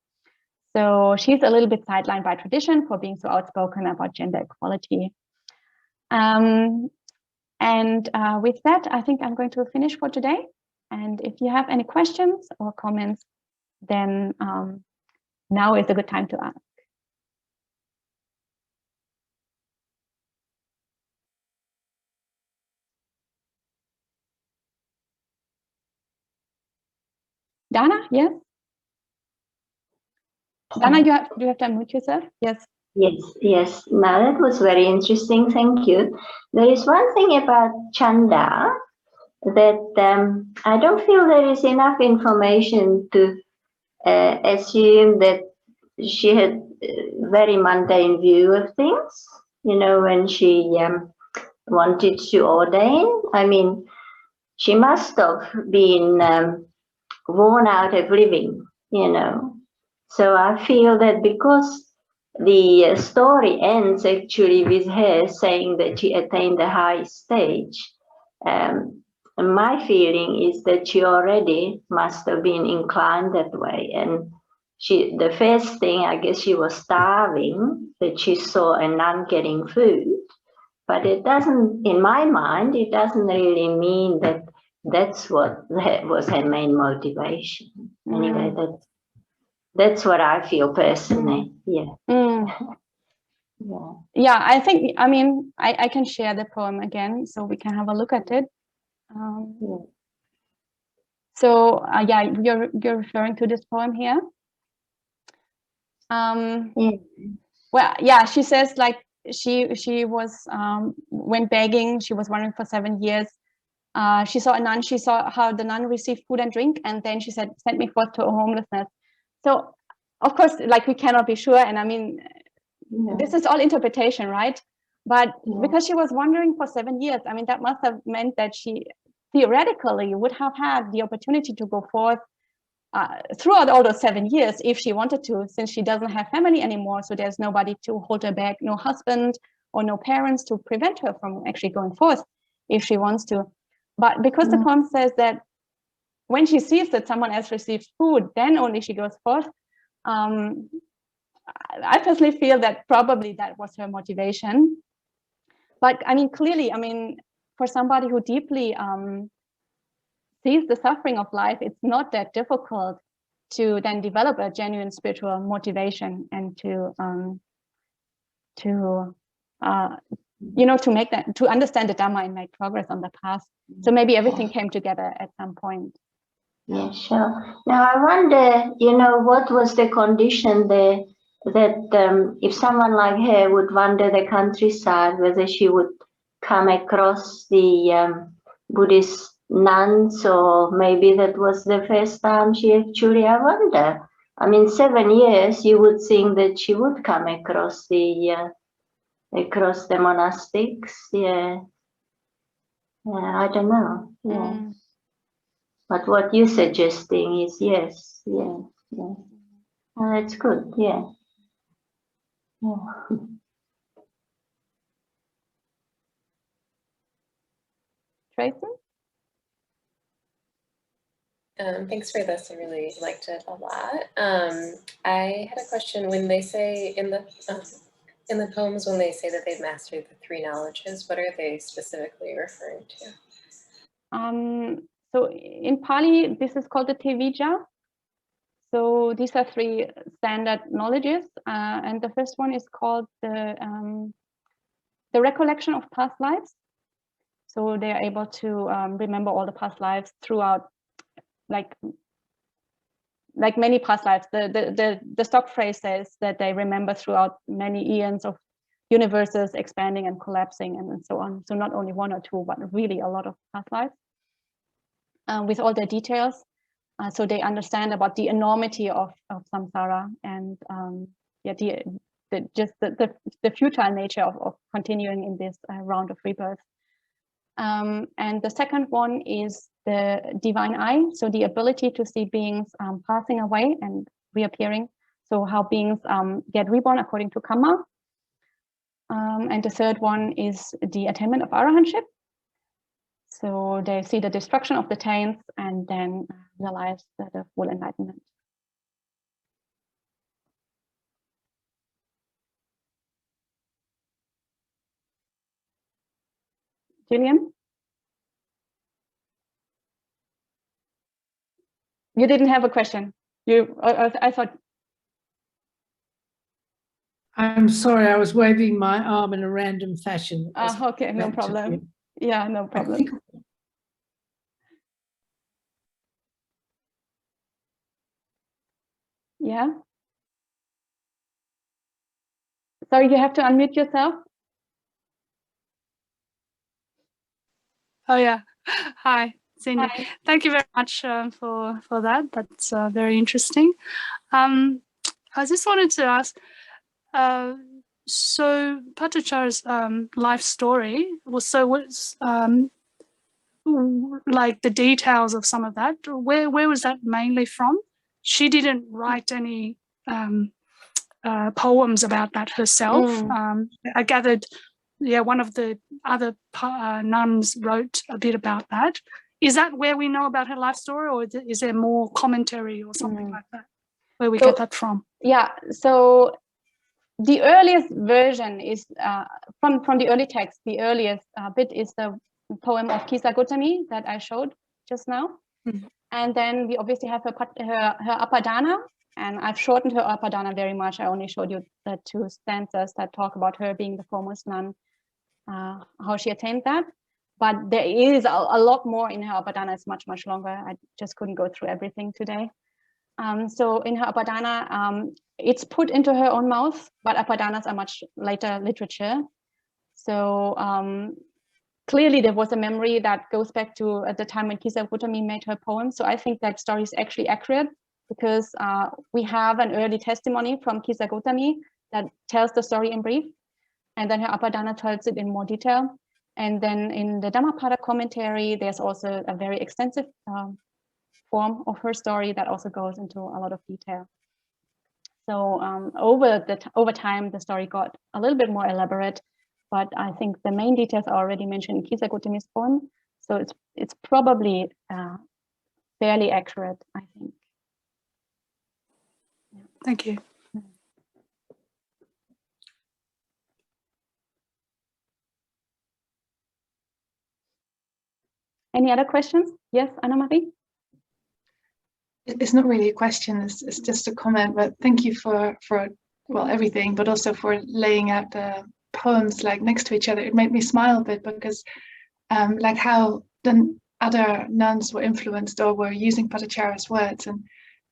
So she's a little bit sidelined by tradition for being so outspoken about gender equality. And with that, I think I'm going to finish for today. And if you have any questions or comments, then now is a good time to ask. Dana, yes? Dana, you have to unmute yourself. Yes. Yes. Now that was very interesting. Thank you. There is one thing about Chanda that I don't feel there is enough information to assume that she had a very mundane view of things. You know, when she wanted to ordain, I mean, she must have been worn out of living, you know. So I feel that because the story ends actually with her saying that she attained the high stage, my feeling is that she already must have been inclined that way. And the first thing, I guess she was starving, that she saw a nun getting food. But it doesn't, in my mind, it doesn't really mean that that's what was her main motivation. Anyway, that's what I feel personally. Yeah. Yeah, I think, I mean, I can share the poem again so we can have a look at it. So yeah, you're referring to this poem here. Well, yeah, she says like she was went begging. She was wandering for 7 years. She saw a nun. She saw how the nun received food and drink, and then she said, "Send me forth to homelessness." So, of course, like we cannot be sure, and I mean, this is all interpretation, right? But because she was wandering for 7 years, I mean, that must have meant that she theoretically would have had the opportunity to go forth throughout all those 7 years if she wanted to, since she doesn't have family anymore. So there's nobody to hold her back, no husband or no parents to prevent her from actually going forth if she wants to. But because the poem says that when she sees that someone else receives food, then only she goes forth. I personally feel that probably that was her motivation. But I mean, clearly, I mean, for somebody who deeply sees the suffering of life, it's not that difficult to then develop a genuine spiritual motivation and to you know, to make that, to understand the Dhamma and make progress on the path. So maybe everything came together at some point. Yeah, sure. Now I wonder, you know, what was the condition there that if someone like her would wander the countryside, whether she would come across the Buddhist nuns, or maybe that was the first time she actually, I wonder. I mean, 7 years, you would think that she would come across the monastics, yeah. I don't know. Yeah. But what you're suggesting is yes. Oh, that's good. Yeah. Tracy? Thanks for this. I really liked it a lot. I had a question. When they say in the poems, when they say that they've mastered the 3 knowledges, what are they specifically referring to? So in Pali, this is called the Tevijja. So these are 3 standard knowledges, and the first one is called the recollection of past lives. So they are able to remember all the past lives throughout, like many past lives. The stock phrase says that they remember throughout many eons of universes expanding and collapsing and so on. So not only 1 or 2, but really a lot of past lives with all their details. So they understand about the enormity of samsara and the futile nature of continuing in this round of rebirth. And the second one is the divine eye, so the ability to see beings passing away and reappearing. So how beings get reborn according to karma. And the third one is the attainment of arahantship. So they see the destruction of the taints and then realize the full enlightenment. Gillian? You didn't have a question. I thought. I'm sorry, I was waving my arm in a random fashion. Okay, no problem. Yeah, no problem. Yeah. Sorry, you have to unmute yourself. Oh yeah. Hi, Cindy. Hi. Thank you very much for that. That's very interesting. I just wanted to ask. So Paṭācāra's life story was like the details of some of that. Where was that mainly from? She didn't write any poems about that herself. I gathered, one of the other nuns wrote a bit about that. Is that where we know about her life story, or is there more commentary or something like that where we get that from? Yeah, so the earliest version is from the early text. The earliest bit is the poem of Kisa Gautami that I showed just now. And then we obviously have her apadāna, and I've shortened her apadāna very much. I only showed you the 2 stanzas that talk about her being the foremost nun, how she attained that. But there is a lot more in her apadāna. It's much, much longer. I just couldn't go through everything today. So in her apadāna, it's put into her own mouth, but apadānas are much later literature. So clearly there was a memory that goes back to at the time when Kisa Gautami made her poem. So I think that story is actually accurate because we have an early testimony from Kisa Gautami that tells the story in brief, and then her apadāna tells it in more detail. And then in the Dhammapada commentary, there's also a very extensive form of her story that also goes into a lot of detail. So over time, the story got a little bit more elaborate, but I think the main details are already mentioned in Kisa Gautami's poem. So it's probably fairly accurate, I think. Yeah. Thank you. Any other questions? Yes, Anna-Marie? It's not really a question, it's just a comment, but thank you for everything, but also for laying out the poems like next to each other. It made me smile a bit because like how the other nuns were influenced or were using Paṭācāra's words,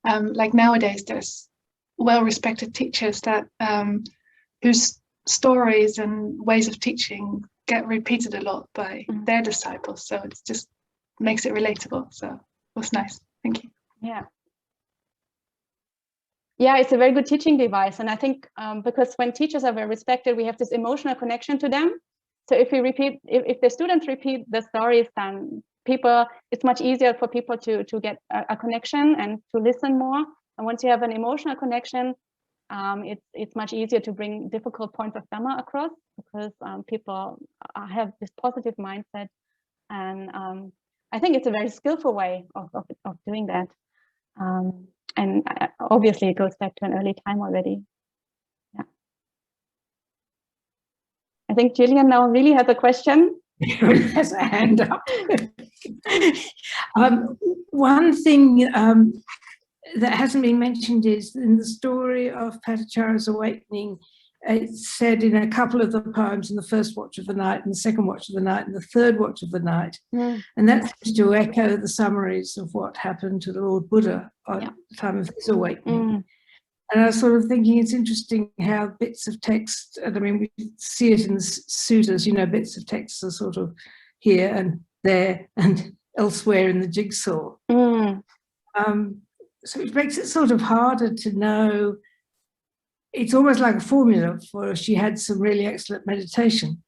and like nowadays there's well-respected teachers that whose stories and ways of teaching get repeated a lot by their disciples, so it just makes it relatable. So it was nice. Thank you. Yeah, it's a very good teaching device. And I think because when teachers are very respected, we have this emotional connection to them. So if we repeat, if the students repeat the stories, then it's much easier for people to get a connection and to listen more. And once you have an emotional connection, it's much easier to bring difficult points of Dhamma across, because people have this positive mindset. And I think it's a very skillful way of doing that. And obviously it goes back to an early time already. Yeah. I think Gillian now really has a question. Has a hand up. One thing that hasn't been mentioned is in the story of Paṭācāra's awakening, it's said in a couple of the poems, in the first watch of the night and the second watch of the night and the third watch of the night. And that seems to echo the summaries of what happened to the Lord Buddha at the time of his awakening. And I was sort of thinking it's interesting how bits of text, and I mean, we see it in the suttas, you know, bits of text are sort of here and there and elsewhere in the jigsaw. So it makes it sort of harder to know. It's almost like a formula for she had some really excellent meditation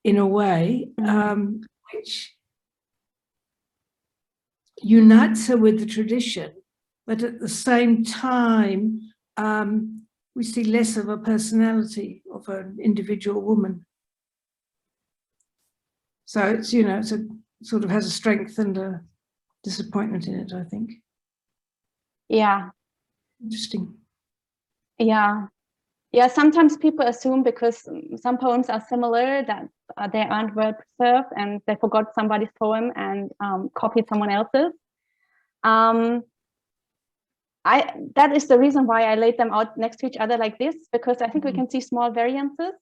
in a way, which unites her with the tradition, but at the same time, we see less of a personality of an individual woman. So it's, you know, it's a sort of has a strength and a disappointment in it, I think. Yeah. Interesting. Yeah. Yeah, sometimes people assume because some poems are similar that they aren't well preserved and they forgot somebody's poem and copied someone else's. That is the reason why I laid them out next to each other like this, because I think we can see small variances.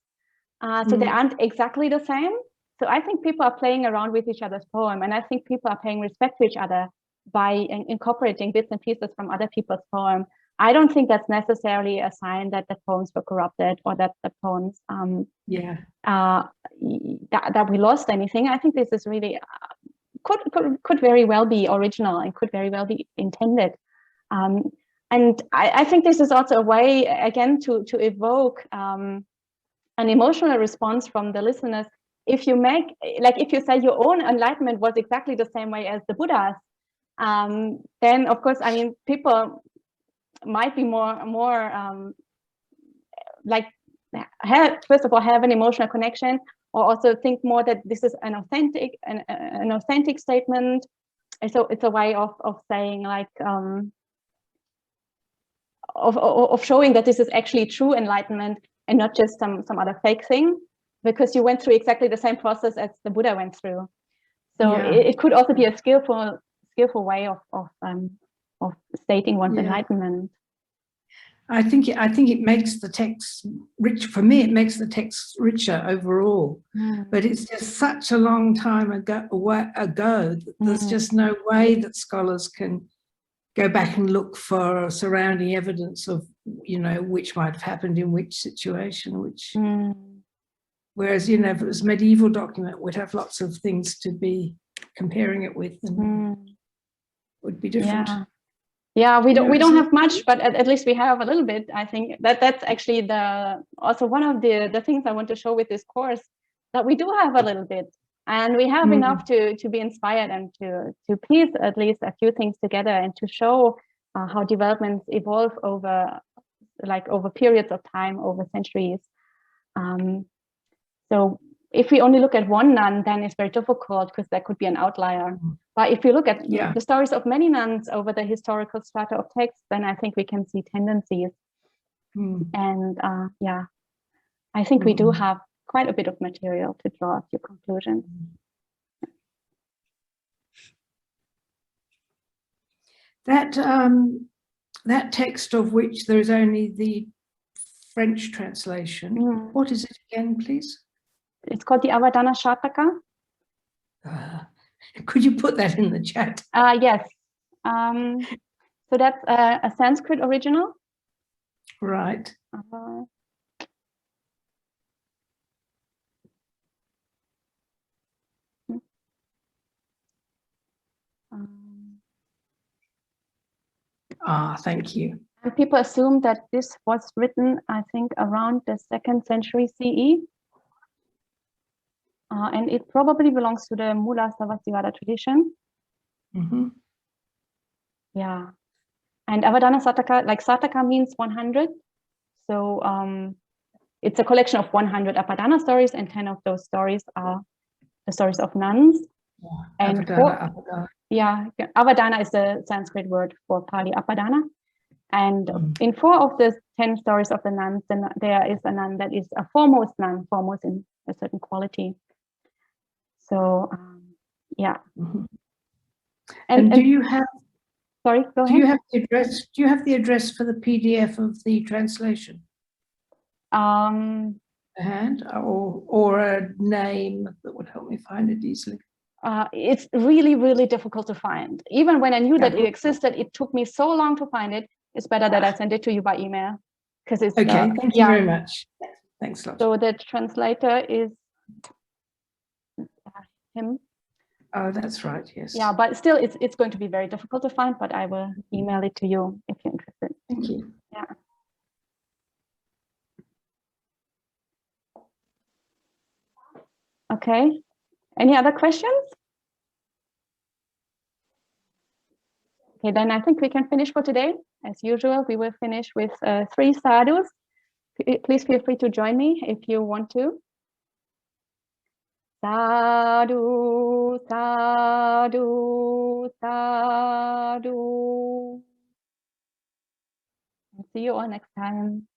So they aren't exactly the same. So I think people are playing around with each other's poem, and I think people are paying respect to each other by incorporating bits and pieces from other people's poem. I don't think that's necessarily a sign that the poems were corrupted or that the poems that we lost anything. I think this is really could very well be original and could very well be intended. And I think this is also a way, again, to evoke an emotional response from the listeners. If you make, like, if you say your own enlightenment was exactly the same way as the Buddha's, then of course, I mean, people might be more like, first of all, have an emotional connection, or also think more that this is an authentic statement. And so it's a way of saying, like, of showing that this is actually true enlightenment and not just some other fake thing, because you went through exactly the same process as the Buddha went through. So it could also be a skillful way of stating one's enlightenment. I think it makes the text rich. For me, it makes the text richer overall. But it's just such a long time ago that there's just no way that scholars can go back and look for surrounding evidence of, you know, which might have happened in which situation, which. Whereas, you know, if it was a medieval document, we'd have lots of things to be comparing it with, and it would be different. Yeah, we don't have much, but at least we have a little bit. I think that's actually also one of the things I want to show with this course, that we do have a little bit, and we have enough to be inspired and to piece at least a few things together and to show how developments evolve over periods of time, over centuries. So if we only look at one nun, then it's very difficult because that could be an outlier. But if we look at the stories of many nuns over the historical strata of text, then I think we can see tendencies. And I think we do have quite a bit of material to draw a few conclusions. That text, of which there is only the French translation, what is it again, please? It's called the Avadana Shataka. Could you put that in the chat? Yes. So that's a Sanskrit original. Right. Thank you. And people assume that this was written, I think, around the 2nd century CE. and it probably belongs to the Mula Savastivada tradition. Yeah, and Avadana Sataka, like Sataka means 100, so it's a collection of 100 apadāna stories, and 10 of those stories are the stories of nuns. And Avadana is the Sanskrit word for Pali apadāna. And in 4 of the 10 stories of the nuns, then there is a nun that is a foremost nun, foremost in a certain quality. So, yeah. And do you have? Sorry, go ahead. Do you have the address? Do you have the address for the PDF of the translation? Hand or a name that would help me find it easily. It's really, really difficult to find. Even when I knew that it existed, it took me so long to find it. It's better that I send it to you by email, because it's okay. Thank you very much. Thanks a lot. So the translator is him. Oh, that's right. Yes. Yeah, but still, it's going to be very difficult to find. But I will email it to you if you're interested. Thank you. Yeah. Okay. Any other questions? Okay, then I think we can finish for today. As usual, we will finish with 3 sadhus. Please feel free to join me if you want to. Sadhu, sadhu, sadhu. See you all next time.